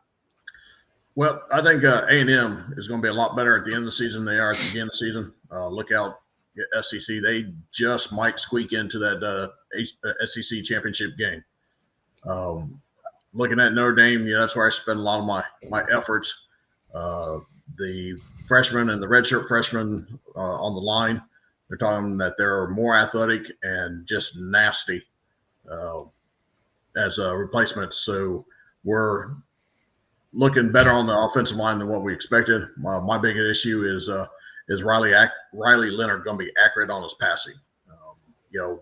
[SPEAKER 4] Well, I think A&M is going to be a lot better at the end of the season than they are at the beginning of the season. Look out, SEC. They just might squeak into that SEC championship game. Looking at Notre Dame, that's where I spend a lot of my efforts. The freshmen and the redshirt freshmen on the line, they're talking that they're more athletic and just nasty as a replacement. So we're looking better on the offensive line than what we expected. My biggest issue is Riley Leonard going to be accurate on his passing.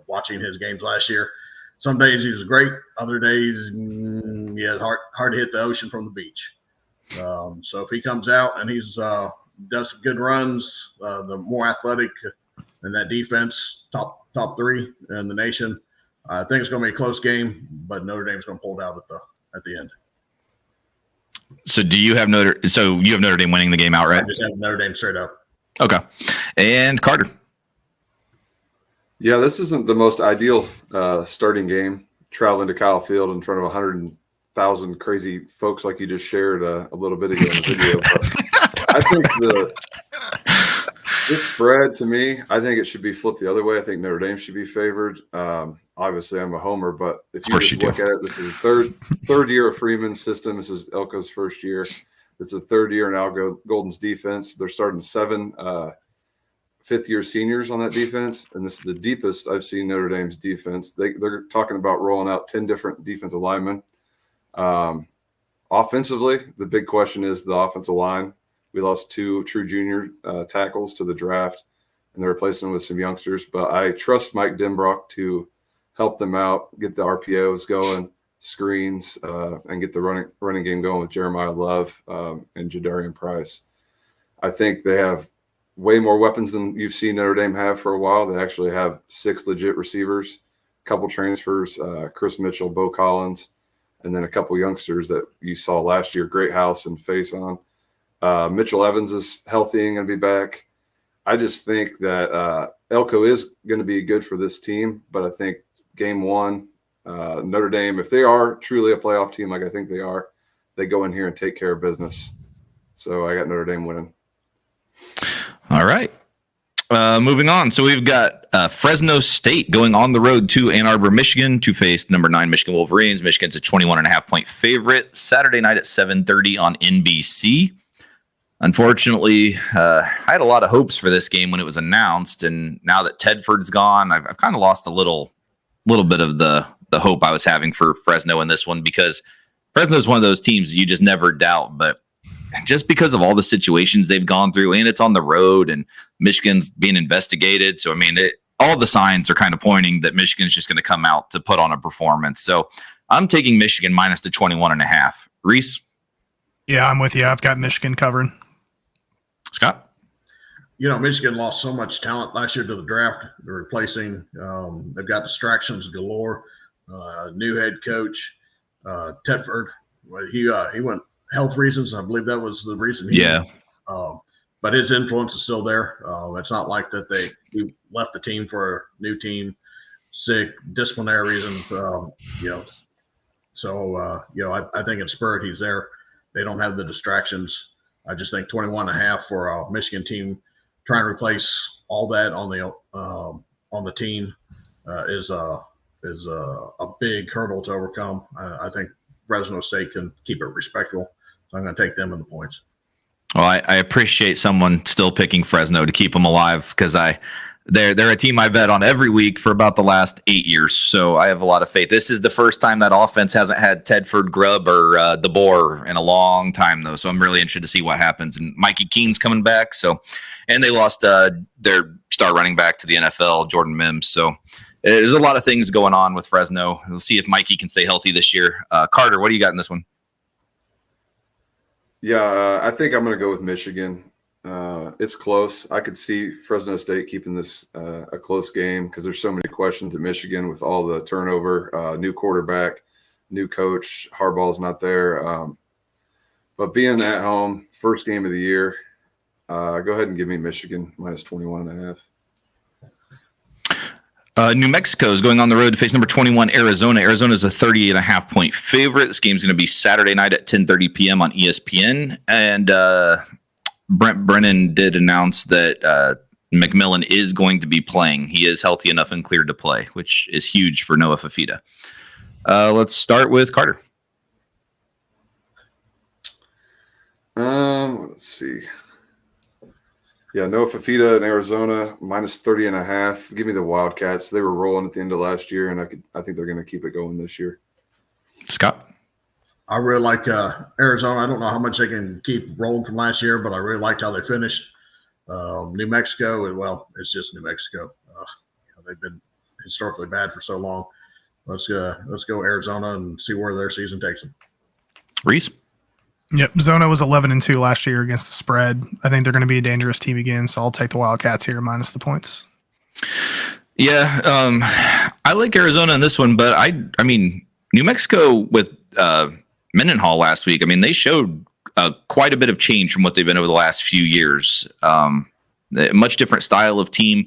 [SPEAKER 4] Watching his games last year, some days he was great. Other days, hard to hit the ocean from the beach. So if he comes out and he's does some good runs, the more athletic in that defense, top 3 in the nation, I think it's going to be a close game, but Notre Dame's going to pull it out at the end.
[SPEAKER 2] So you have Notre Dame winning the game outright?
[SPEAKER 4] I just have Notre Dame straight up.
[SPEAKER 2] Okay. And Carter?
[SPEAKER 5] Yeah, this isn't the most ideal starting game, traveling to Kyle Field in front of 100,000 crazy folks like you just shared a little bit ago in the video. But I think this spread, to me, I think it should be flipped the other way. I think Notre Dame should be favored. Obviously, I'm a homer, but if you just look at it, this is the third year of Freeman's system. This is Elko's first year. This is the third year in Al Golden's defense. They're starting 7 fifth-year seniors on that defense, and this is the deepest I've seen Notre Dame's defense. They're talking about rolling out 10 different defensive linemen. Offensively, the big question is the offensive line. We lost 2 true junior tackles to the draft, and they're replacing them with some youngsters. But I trust Mike Denbrock to help them out, get the RPOs going, screens, and get the running game going with Jeremiah Love and Jadarian Price. I think they have way more weapons than you've seen Notre Dame have for a while. They actually have 6 legit receivers, a couple transfers, Chris Mitchell, Bo Collins, and then a couple youngsters that you saw last year, Greathouse and Faison. Mitchell Evans is healthy and going to be back. I just think that Elko is going to be good for this team, but I think game 1, Notre Dame, if they are truly a playoff team like I think they are, they go in here and take care of business. So I got Notre Dame winning.
[SPEAKER 2] All right. Moving on. So we've got Fresno State going on the road to Ann Arbor, Michigan to face number 9 Michigan Wolverines. Michigan's a 21.5-point favorite. Saturday night at 7:30 on NBC. Unfortunately, I had a lot of hopes for this game when it was announced, and now that Tedford's gone, I've kind of lost a little bit of the hope I was having for Fresno in this one, because Fresno's one of those teams you just never doubt, but just because of all the situations they've gone through, and it's on the road, and Michigan's being investigated. So, I mean, all the signs are kind of pointing that Michigan's just going to come out to put on a performance. So I'm taking Michigan minus the 21.5. Reese?
[SPEAKER 3] Yeah, I'm with you. I've got Michigan covering.
[SPEAKER 2] Scott?
[SPEAKER 4] Michigan lost so much talent last year to the draft. They're replacing. They've got distractions galore. New head coach, Tedford. He went health reasons. I believe that was the reason. But his influence is still there. It's not like that he left the team for a new team, sick, disciplinary reasons. So I think in spirit he's there. They don't have the distractions. I just think 21.5 for a Michigan team trying to replace all that on the team is a big hurdle to overcome. I think Fresno State can keep it respectable. So I'm going to take them in the points.
[SPEAKER 2] Well, I appreciate someone still picking Fresno to keep them alive, because they're a team I bet on every week for about the last 8 years. So I have a lot of faith. This is the first time that offense hasn't had Tedford, Grubb, or DeBoer in a long time, though. So I'm really interested to see what happens. And Mikey Keene's coming back. And they lost their star running back to the NFL, Jordan Mims. So there's a lot of things going on with Fresno. We'll see if Mikey can stay healthy this year. Carter, what do you got in this one?
[SPEAKER 5] Yeah, I think I'm going to go with Michigan. It's close. I could see Fresno State keeping this a close game because there's so many questions at Michigan with all the turnover, new quarterback, new coach. Harbaugh's not there. But being at home, first game of the year, go ahead and give me Michigan minus 21.5.
[SPEAKER 2] New Mexico is going on the road to face number 21 Arizona. Arizona is a 30.5 point favorite. This game's going to be Saturday night at 10:30 p.m. on ESPN. And Brent Brennan did announce that McMillan is going to be playing. He is healthy enough and cleared to play, which is huge for Noah Fafita. Let's start with Carter.
[SPEAKER 5] Let's see. Yeah, Noah Fafita in Arizona, minus 30.5. Give me the Wildcats. They were rolling at the end of last year, and I think they're going to keep it going this year.
[SPEAKER 2] Scott?
[SPEAKER 4] I really like Arizona. I don't know how much they can keep rolling from last year, but I really liked how they finished. New Mexico, well, it's just New Mexico. They've been historically bad for so long. Let's go Arizona and see where their season takes them.
[SPEAKER 2] Reese?
[SPEAKER 3] Yep, Zona was 11-2 last year against the spread. I think they're going to be a dangerous team again, so I'll take the Wildcats here minus the points.
[SPEAKER 2] Yeah, I like Arizona in this one, but I mean, New Mexico with Mendenhall last week, I mean, they showed quite a bit of change from what they've been over the last few years. A much different style of team.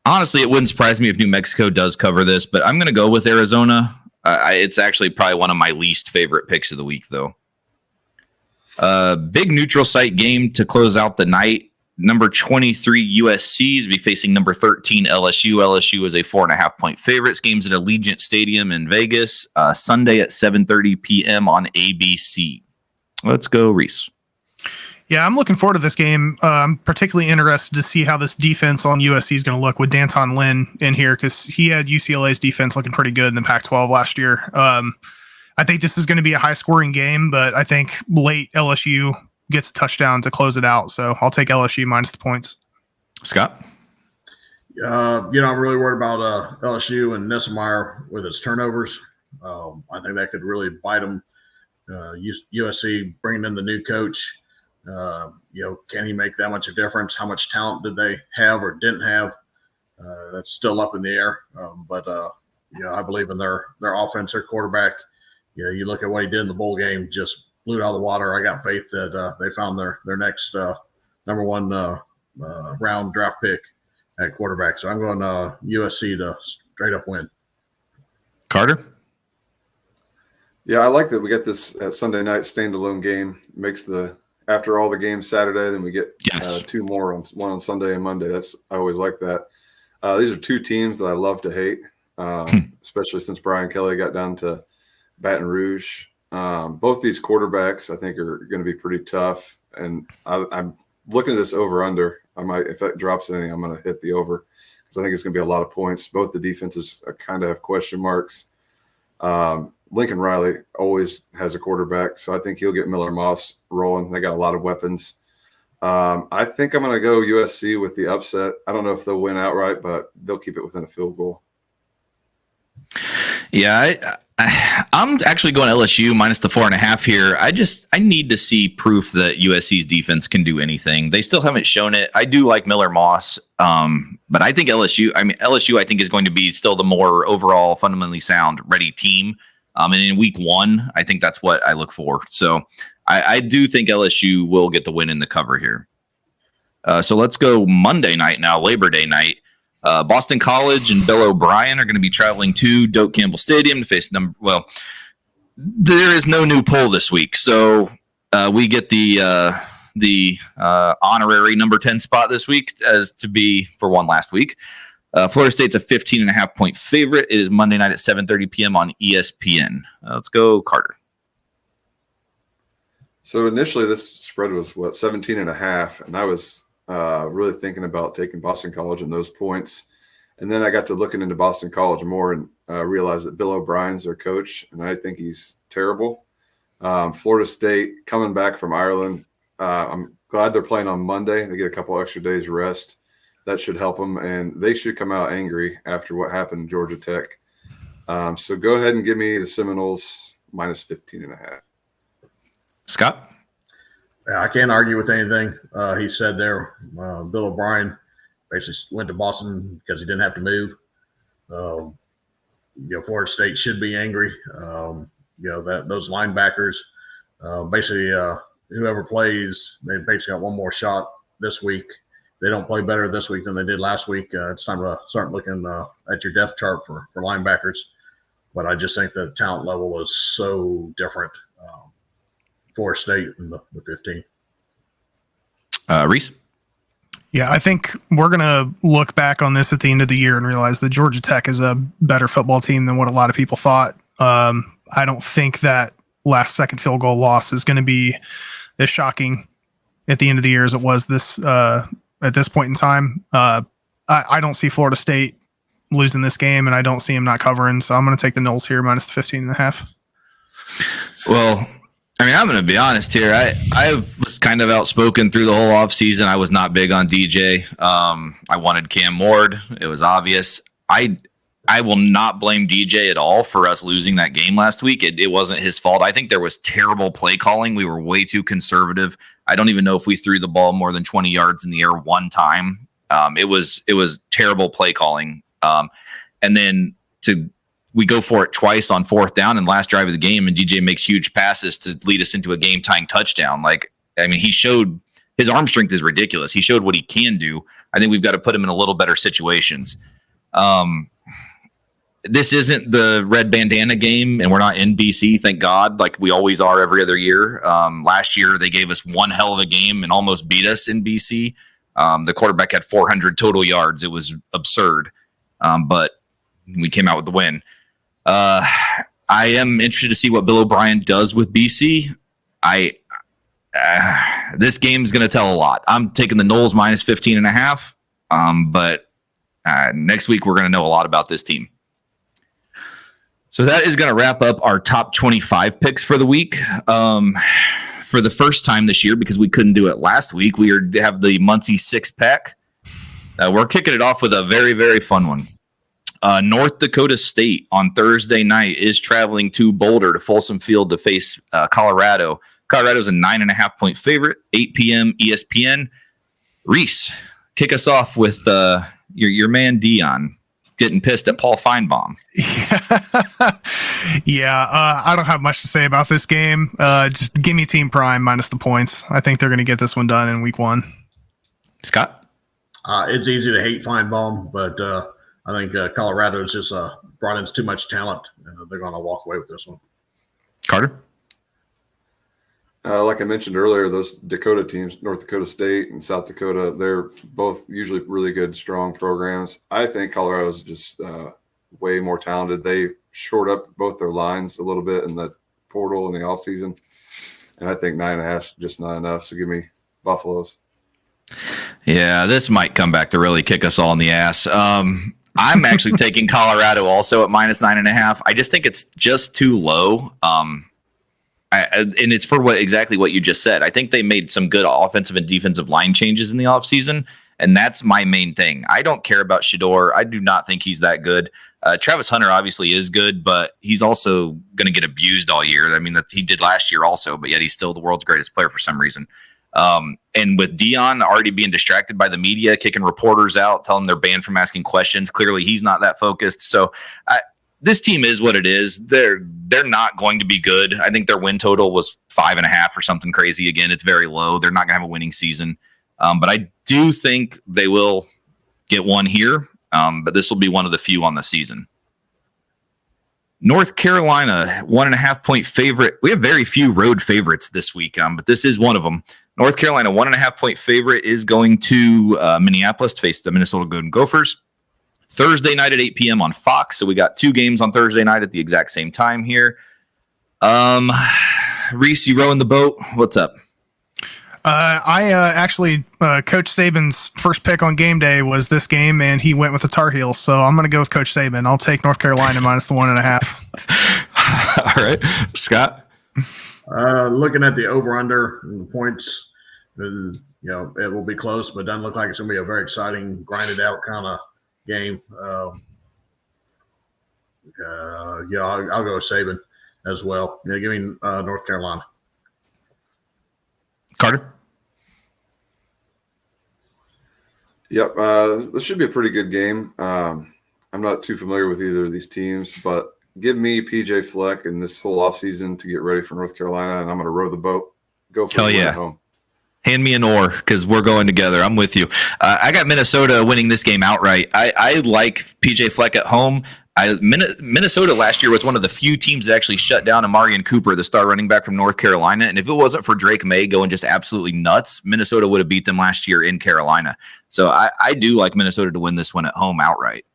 [SPEAKER 2] Honestly, it wouldn't surprise me if New Mexico does cover this, but I'm going to go with Arizona. It's actually probably one of my least favorite picks of the week, though. Big neutral site game to close out the night. Number 23 USC is be facing number 13 LSU. LSU is a 4.5 point favorite. This game's at Allegiant Stadium in Vegas, Sunday at 7:30 p.m. on ABC. Let's go, Reese.
[SPEAKER 3] Yeah, I'm looking forward to this game. I'm particularly interested to see how this defense on USC is going to look with Danton Lynn in here, because he had UCLA's defense looking pretty good in the Pac-12 last year. I think this is going to be a high-scoring game, but I think late LSU gets a touchdown to close it out. So I'll take LSU minus the points.
[SPEAKER 2] Scott?
[SPEAKER 4] I'm really worried about LSU and Nessemeyer with its turnovers. I think that could really bite them. USC bringing in the new coach. Can he make that much of a difference? How much talent did they have or didn't have? That's still up in the air. But I believe in their offense, their quarterback. You look at what he did in the bowl game, just blew it out of the water. I got faith that they found their next number one round draft pick at quarterback. So I'm going USC to straight up win.
[SPEAKER 2] Carter?
[SPEAKER 5] Yeah, I like that we get this Sunday night standalone game. Makes after all the games Saturday, then we get two more, one on Sunday and Monday. I always like that. These are two teams that I love to hate, especially since Brian Kelly got down to Baton Rouge. Both these quarterbacks, I think, are going to be pretty tough. And I'm looking at this over-under. I might, if that drops anything, I'm going to hit the over, because I think it's going to be a lot of points. Both the defenses kind of have question marks. Lincoln Riley always has a quarterback, so I think he'll get Miller Moss rolling. They got a lot of weapons. I think I'm going to go USC with the upset. I don't know if they'll win outright, but they'll keep it within a field goal.
[SPEAKER 2] Yeah, I'm actually going LSU minus the 4.5 here. I need to see proof that USC's defense can do anything. They still haven't shown it. I do like Miller Moss, but I think LSU I think is going to be still the more overall fundamentally sound ready team. And in week 1, I think that's what I look for. So I do think LSU will get the win in the cover here. So let's go Monday night now, Labor Day night. Boston College and Bill O'Brien are going to be traveling to Doak Campbell Stadium to face there is no new poll this week, so we get the honorary number 10 spot this week as to be for one last week. Florida State's a 15.5-point favorite. It is Monday night at 7:30 p.m. on ESPN. Let's go, Carter.
[SPEAKER 5] So initially this spread was 17.5, and I was really thinking about taking Boston College and those points. And then I got to looking into Boston College more and realized that Bill O'Brien's their coach, and I think he's terrible. Florida State coming back from Ireland. I'm glad they're playing on Monday. They get a couple extra days rest. That should help them, and they should come out angry after what happened in Georgia Tech. So go ahead and give me the Seminoles minus 15.5.
[SPEAKER 2] Scott?
[SPEAKER 4] Yeah, I can't argue with anything he said there. Bill O'Brien basically went to Boston because he didn't have to move. Florida State should be angry. That those linebackers, whoever plays, they basically got one more shot this week. They don't play better this week than they did last week. It's time to start looking at your depth chart for linebackers. But I just think the talent level is so different. Florida State in the 15.
[SPEAKER 2] Reese?
[SPEAKER 3] Yeah, I think we're going to look back on this at the end of the year and realize that Georgia Tech is a better football team than what a lot of people thought. I don't think that last second field goal loss is going to be as shocking at the end of the year as it was this at this point in time. I don't see Florida State losing this game, and I don't see him not covering. So I'm going to take the Noles here minus the 15.5.
[SPEAKER 2] Well, I mean, I'm going to be honest here. I was kind of outspoken through the whole offseason. I was not big on DJ. I wanted Cam Ward. It was obvious. I will not blame DJ at all for us losing that game last week. It wasn't his fault. I think there was terrible play calling. We were way too conservative. I don't even know if we threw the ball more than 20 yards in the air one time. It was terrible play calling. And then we go for it twice on fourth down and last drive of the game, and DJ makes huge passes to lead us into a game-tying touchdown. He showed his arm strength is ridiculous. He showed what he can do. I think we've got to put him in a little better situations. This isn't the red bandana game, and we're not in BC, thank God, like we always are every other year. Last year, they gave us one hell of a game and almost beat us in BC. The quarterback had 400 total yards. It was absurd, but we came out with the win. I am interested to see what Bill O'Brien does with BC. This game's going to tell a lot. I'm taking the Noles minus 15.5. But next week we're going to know a lot about this team. So that is going to wrap up our top 25 picks for the week. For the first time this year, because we couldn't do it last week, we have the Muncie 6-pack. We're kicking it off with a very, very fun one. North Dakota State on Thursday night is traveling to Boulder to Folsom Field to face Colorado. Colorado's a 9.5-point favorite, 8 p.m. ESPN. Reese, kick us off with your man Dion getting pissed at Paul Feinbaum.
[SPEAKER 3] Yeah, I don't have much to say about this game. Just give me Team Prime minus the points. I think they're going to get this one done in week 1.
[SPEAKER 2] Scott?
[SPEAKER 4] It's easy to hate Feinbaum, but I think Colorado's just brought in too much talent, and they're going to walk away with this one.
[SPEAKER 2] Carter?
[SPEAKER 5] Like I mentioned earlier, those Dakota teams, North Dakota State and South Dakota, they're both usually really good, strong programs. I think Colorado's just way more talented. They shored up both their lines a little bit in the portal in the offseason, and I think 9.5 is just not enough. So give me Buffaloes.
[SPEAKER 2] Yeah, this might come back to really kick us all in the ass. I'm actually taking Colorado also at -9.5. I just think it's just too low. And it's for exactly what you just said. I think they made some good offensive and defensive line changes in the offseason, and that's my main thing. I don't care about Shedeur. I do not think he's that good. Travis Hunter obviously is good, but he's also going to get abused all year. I mean, that he did last year also, but yet he's still the world's greatest player for some reason. And with Dion already being distracted by the media, kicking reporters out, telling them they're banned from asking questions, clearly he's not that focused. So this team is what it is. They're not going to be good. I think their win total was 5.5 or something crazy. Again, it's very low. They're not going to have a winning season. But I do think they will get one here. But this will be one of the few on the season. North Carolina, 1.5-point favorite. We have very few road favorites this week, but this is one of them. North Carolina, 1.5-point favorite is going to Minneapolis to face the Minnesota Golden Gophers. Thursday night at 8 p.m. on Fox. So we got two games on Thursday night at the exact same time here. Reese, you rowing the boat? What's up?
[SPEAKER 3] I actually, Coach Saban's first pick on game day was this game, and he went with the Tar Heels. So I'm going to go with Coach Saban. I'll take North Carolina minus the 1.5.
[SPEAKER 2] All right. Scott?
[SPEAKER 4] Looking at the over-under and the points, it will be close, but it doesn't look like it's going to be a very exciting, grinded-out kind of game. I'll go with Saban as well. Yeah, give me North Carolina.
[SPEAKER 2] Carter?
[SPEAKER 5] Yep. This should be a pretty good game. I'm not too familiar with either of these teams, but give me PJ Fleck and this whole offseason to get ready for North Carolina, and I'm going to row the boat. Go for it at home.
[SPEAKER 2] Hand me an oar because we're going together. I'm with you. I got Minnesota winning this game outright. I like PJ Fleck at home. Minnesota last year was one of the few teams that actually shut down Amarian Cooper, the star running back from North Carolina. And if it wasn't for Drake May going just absolutely nuts, Minnesota would have beat them last year in Carolina. So I do like Minnesota to win this one at home outright.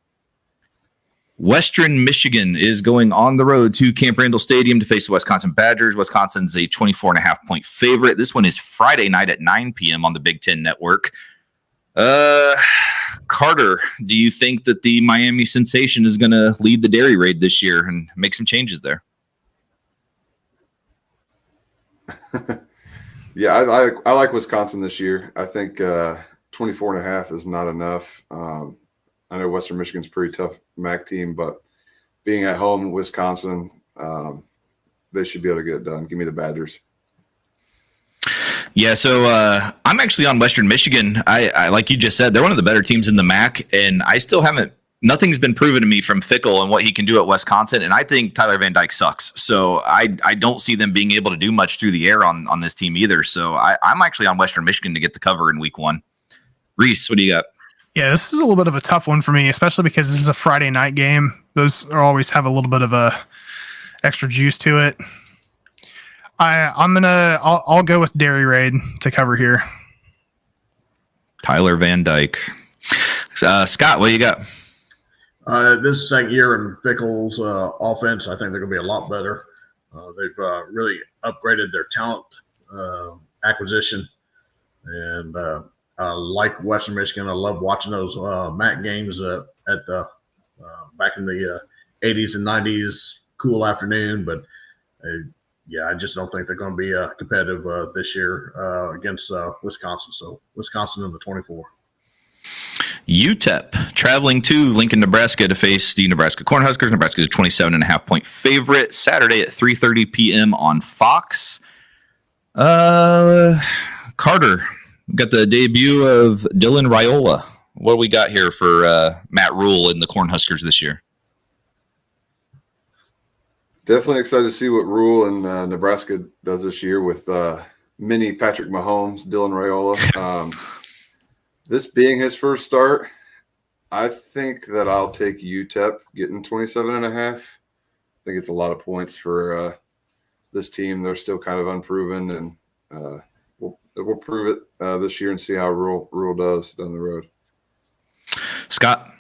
[SPEAKER 2] Western Michigan is going on the road to Camp Randall Stadium to face the Wisconsin Badgers. Wisconsin's a 24.5-point favorite. This one is Friday night at 9 p.m. on the Big Ten Network. Carter, do you think that the Miami sensation is going to lead the Dairy Raid this year and make some changes there?
[SPEAKER 5] Yeah, I like Wisconsin this year. I think 24.5 is not enough. I know Western Michigan's a pretty tough MAC team, but being at home, Wisconsin, they should be able to get it done. Give me the Badgers.
[SPEAKER 2] Yeah, so I'm actually on Western Michigan. I like you just said, they're one of the better teams in the MAC, and I still haven't – nothing's been proven to me from Fickle and what he can do at Wisconsin, and I think Tyler Van Dyke sucks. So I don't see them being able to do much through the air on this team either. So I'm actually on Western Michigan to get the cover in week one. Reese, what do you got?
[SPEAKER 3] Yeah, this is a little bit of a tough one for me, especially because this is a Friday night game. Those always have a little bit of a extra juice to it. I'll go with Dairy Raid to cover here.
[SPEAKER 2] Tyler Van Dyke. Scott, what do you got?
[SPEAKER 4] This is second year in Fickle's offense. I think they're going to be a lot better. They've really upgraded their talent acquisition, and I like Western Michigan. I love watching those MAC games at the back in the 80s and 90s, cool afternoon. But I just don't think they're going to be competitive this year against Wisconsin. So Wisconsin in the 24.
[SPEAKER 2] UTEP traveling to Lincoln, Nebraska to face the Nebraska Cornhuskers. Nebraska is a 27.5-point favorite. Saturday at 3:30 p.m. on Fox. Carter, we've got the debut of Dylan Raiola. What do we got here for Matt Rule and the Cornhuskers this year?
[SPEAKER 5] Definitely excited to see what Rule and Nebraska does this year with mini Patrick Mahomes, Dylan Raiola. This being his first start, I think that I'll take UTEP getting 27.5. I think it's a lot of points for this team. They're still kind of unproven, and we'll prove it this year and see how Rule does down the road.
[SPEAKER 2] Scott?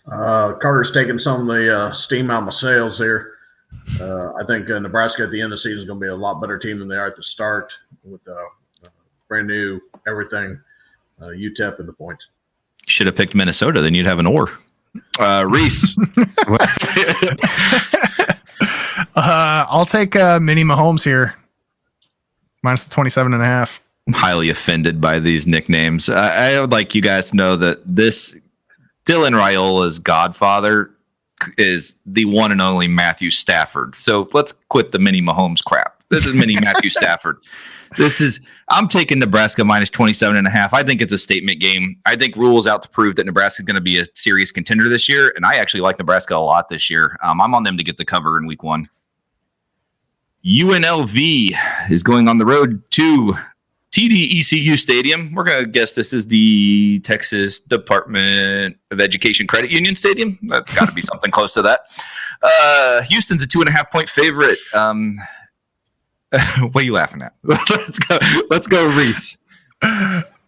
[SPEAKER 4] Carter's taking some of the steam out of my sails here. I think Nebraska at the end of the season is going to be a lot better team than they are at the start with brand new everything. UTEP in the points.
[SPEAKER 2] Should have picked Minnesota, then you'd have an oar. Reese.
[SPEAKER 3] I'll take Mini Mahomes here. Minus the 27.5.
[SPEAKER 2] I'm highly offended by these nicknames. I would like you guys to know that this Dylan Raiola's godfather is the one and only Matthew Stafford. So let's quit the Mini Mahomes crap. This is Mini Matthew Stafford. I'm taking Nebraska minus 27.5. I think it's a statement game. I think Rule's out to prove that Nebraska is going to be a serious contender this year. And I actually like Nebraska a lot this year. I'm on them to get the cover in week 1. UNLV is going on the road to TDECU Stadium. We're going to guess this is the Texas Department of Education Credit Union Stadium. That's got to be something close to that. Houston's a 2.5-point favorite. What are you laughing at? Let's go, Reese.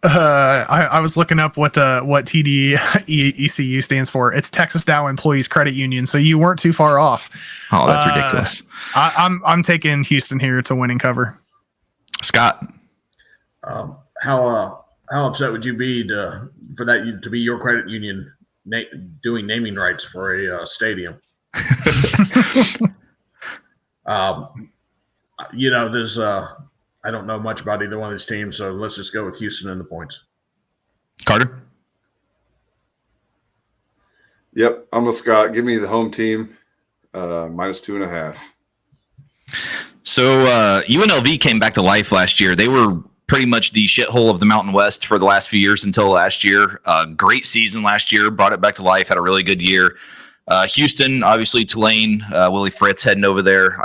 [SPEAKER 3] I was looking up what TDECU stands for. It's Texas Dow Employees Credit Union. So you weren't too far off.
[SPEAKER 2] Oh, that's ridiculous.
[SPEAKER 3] I'm taking Houston here to win and cover.
[SPEAKER 2] Scott,
[SPEAKER 4] how upset would you be for that to be your credit union doing naming rights for a stadium? There's I don't know much about either one of these teams, so let's just go with Houston and the points.
[SPEAKER 2] Carter?
[SPEAKER 5] Yep, I'm with Scott. Give me the home team, minus 2.5.
[SPEAKER 2] So UNLV came back to life last year. They were pretty much the shithole of the Mountain West for the last few years until last year. Great season last year, brought it back to life, had a really good year. Houston, obviously Tulane, Willie Fritz heading over there.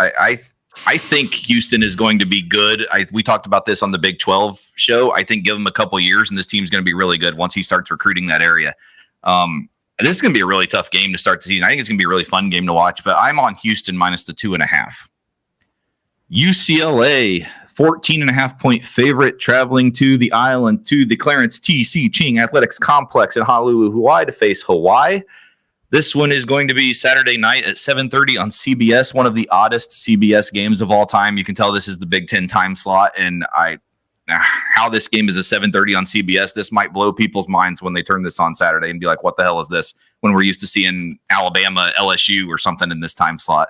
[SPEAKER 2] I think Houston is going to be good. We talked about this on the Big 12 show. I think give him a couple years and this team's going to be really good once he starts recruiting that area. This is going to be a really tough game to start the season. I think it's going to be a really fun game to watch, but I'm on Houston minus the 2.5. UCLA, 14.5-point favorite, traveling to the island to the Clarence T.C. Ching Athletics Complex in Honolulu, Hawaii to face Hawaii. This one is going to be Saturday night at 7:30 on CBS, one of the oddest CBS games of all time. You can tell this is the Big Ten time slot, and how this game is a 7:30 on CBS, this might blow people's minds when they turn this on Saturday and be like, what the hell is this? When we're used to seeing Alabama, LSU, or something in this time slot.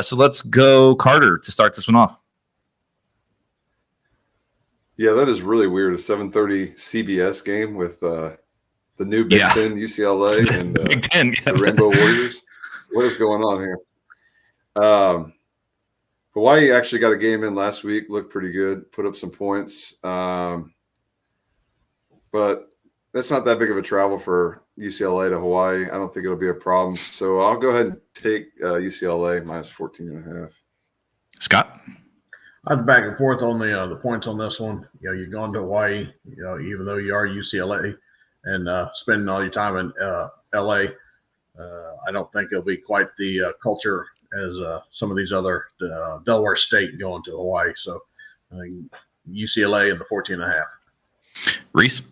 [SPEAKER 2] So let's go Carter to start this one off.
[SPEAKER 5] Yeah, that is really weird. A 7:30 CBS game with the new Big Ten, UCLA, and
[SPEAKER 2] Big Ten,
[SPEAKER 5] the Rainbow Warriors. What is going on here? Hawaii actually got a game in last week, looked pretty good, put up some points. But that's not that big of a travel for UCLA to Hawaii. I don't think it'll be a problem. So I'll go ahead and take UCLA minus 14.5.
[SPEAKER 2] Scott?
[SPEAKER 4] I'm back and forth on the points on this one. You're going to Hawaii, even though you are UCLA. And spending all your time in L.A., I don't think it'll be quite the culture as some of these other Delaware State going to Hawaii. So UCLA and the 14.5.
[SPEAKER 2] Reese?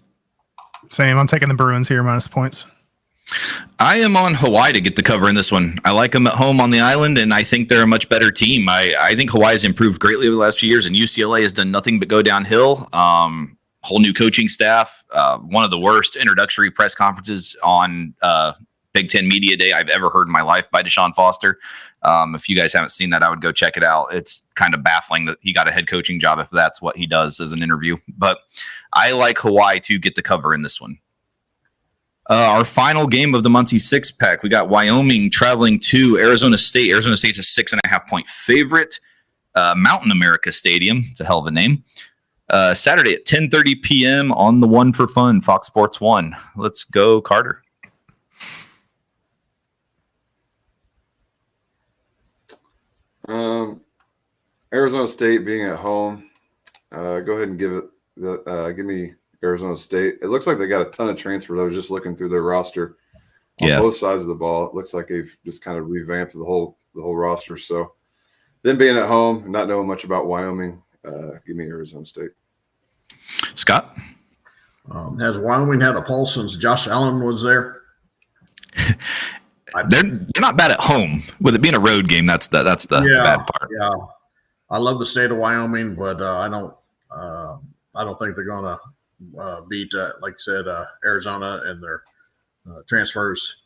[SPEAKER 3] Same. I'm taking the Bruins here minus points.
[SPEAKER 2] I am on Hawaii to get the cover in this one. I like them at home on the island, and I think they're a much better team. I think Hawaii's improved greatly over the last few years, and UCLA has done nothing but go downhill. Whole new coaching staff, one of the worst introductory press conferences on Big Ten Media Day I've ever heard in my life by Deshaun Foster. If you guys haven't seen that, I would go check it out. It's kind of baffling that he got a head coaching job if that's what he does as an interview. But I like Hawaii to get the cover in this one. Our final game of the Muncie six-pack, we got Wyoming traveling to Arizona State. Arizona State's a 6.5-point favorite. Mountain America Stadium, it's a hell of a name. Saturday at 10:30 p.m. on the One for Fun, Fox Sports 1. Let's go, Carter.
[SPEAKER 5] Arizona State being at home, go ahead and give me Arizona State. It looks like they got a ton of transfers. I was just looking through their roster on both sides of the ball. It looks like they've just kind of revamped the whole roster. So them being at home, not knowing much about Wyoming, give me Arizona State.
[SPEAKER 2] Scott?
[SPEAKER 4] Has Wyoming had a pulse since Josh Allen was there?
[SPEAKER 2] They're not bad at home. With it being a road game, that's the bad part.
[SPEAKER 4] Yeah, I love the state of Wyoming, but I don't think they're going to beat, like I said, Arizona and their transfers.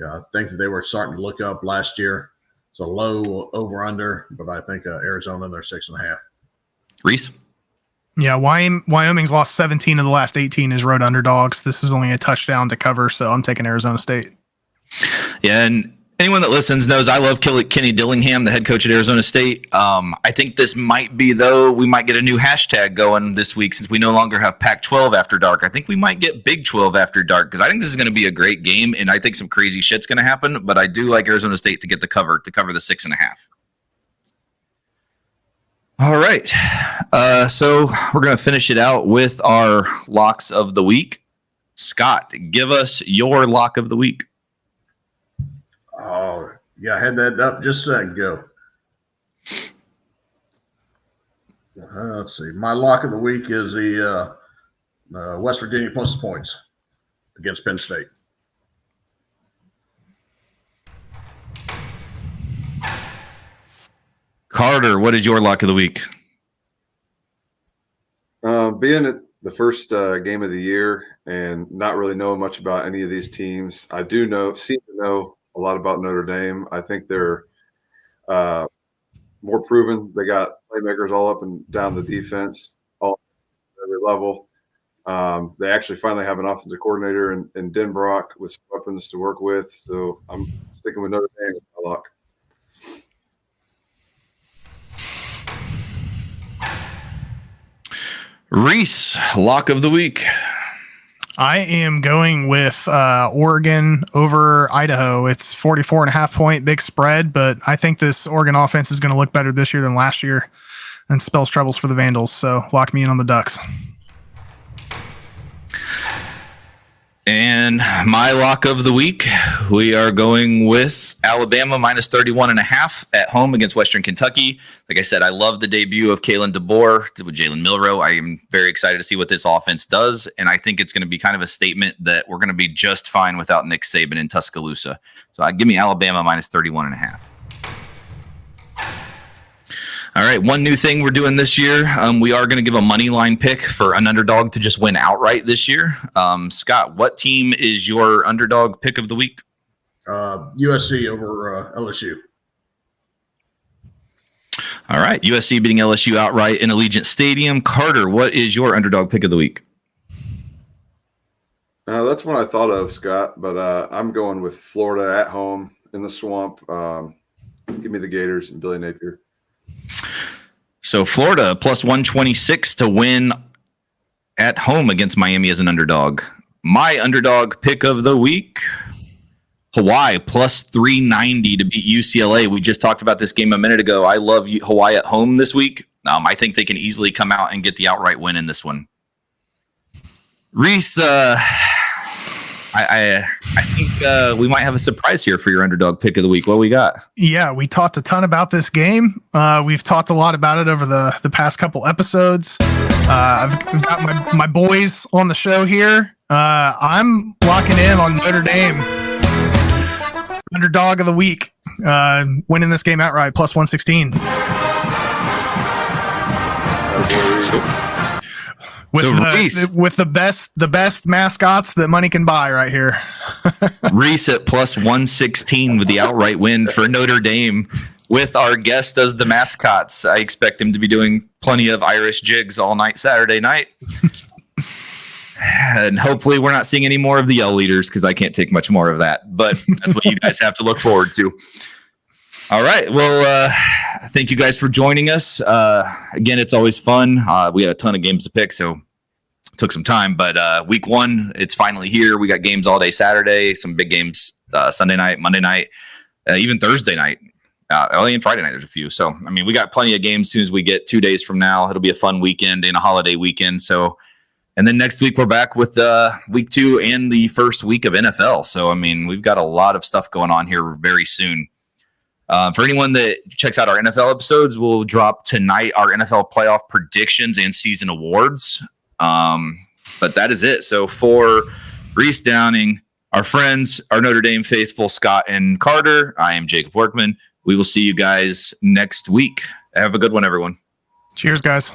[SPEAKER 4] Yeah, I think that they were starting to look up last year. It's a low over-under, but I think Arizona, they're 6.5.
[SPEAKER 2] Reese?
[SPEAKER 3] Yeah, Wyoming's lost 17 of the last 18 as road underdogs. This is only a touchdown to cover, so I'm taking Arizona State.
[SPEAKER 2] Yeah, and anyone that listens knows I love Kenny Dillingham, the head coach at Arizona State. I think this might be, though, we might get a new hashtag going this week since we no longer have Pac-12 after dark. I think we might get Big 12 after dark because I think this is going to be a great game, and I think some crazy shit's going to happen, but I do like Arizona State to get the cover, the 6.5. All right. So we're going to finish it out with our locks of the week. Scott, give us your lock of the week.
[SPEAKER 4] Oh, yeah, I had that up just a second ago. Let's see. My lock of the week is the West Virginia plus points against Penn State.
[SPEAKER 2] Carter, what is your lock of the week?
[SPEAKER 5] Being at the first game of the year and not really knowing much about any of these teams, I do seem to know a lot about Notre Dame. I think they're more proven. They got playmakers all up and down the defense, all at every level. They actually finally have an offensive coordinator in Denbrock with some weapons to work with. So I'm sticking with Notre Dame with my lock.
[SPEAKER 2] Reese, lock of the week.
[SPEAKER 3] I am going with Oregon over Idaho. It's 44.5 point big spread, but I think this Oregon offense is going to look better this year than last year and spells troubles for the Vandals. So lock me in on the Ducks.
[SPEAKER 2] And my lock of the week, we are going with Alabama minus 31.5 at home against Western Kentucky. Like I said, I love the debut of Kalen DeBoer with Jalen Milroe. I am very excited to see what this offense does, and I think it's going to be kind of a statement that we're going to be just fine without Nick Saban in Tuscaloosa. So give me Alabama minus 31.5. All right, one new thing we're doing this year, we are going to give a money line pick for an underdog to just win outright this year. Scott, what team is your underdog pick of the week?
[SPEAKER 4] USC over LSU.
[SPEAKER 2] All right, USC beating LSU outright in Allegiant Stadium. Carter, what is your underdog pick of the week?
[SPEAKER 5] That's one I thought of, Scott, but I'm going with Florida at home in the Swamp. Give me the Gators and Billy Napier.
[SPEAKER 2] So Florida plus 126 to win at home against Miami as an underdog. My underdog pick of the week, Hawaii plus 390 to beat UCLA. We just talked about this game a minute ago. I love Hawaii at home this week. I think they can easily come out and get the outright win in this one. Reese, I think we might have a surprise here for your underdog pick of the week. What we got?
[SPEAKER 3] Yeah, we talked a ton about this game. We've talked a lot about it over the past couple episodes. I've got my boys on the show here. I'm locking in on Notre Dame. Underdog of the week. Winning this game outright, plus 116. With the best mascots that money can buy right here.
[SPEAKER 2] Reese at plus 116 with the outright win for Notre Dame with our guest as the mascots. I expect him to be doing plenty of Irish jigs all night Saturday night. And hopefully we're not seeing any more of the yell leaders because I can't take much more of that. But that's what you guys have to look forward to. All right. Well, thank you guys for joining us. Again, it's always fun. We had a ton of games to pick, so it took some time. But week one, it's finally here. We got games all day Saturday, some big games Sunday night, Monday night, even Thursday night. Early and Friday night, there's a few. So, I mean, we got plenty of games as soon as we get 2 days from now. It'll be a fun weekend and a holiday weekend. So, and then next week, we're back with week 2 and the first week of NFL. So, I mean, we've got a lot of stuff going on here very soon. For anyone that checks out our NFL episodes, we'll drop tonight our NFL playoff predictions and season awards. But that is it. So for Reese Downing, our friends, our Notre Dame faithful, Scott and Carter, I am Jacob Workman. We will see you guys next week. Have a good one, everyone.
[SPEAKER 3] Cheers, guys.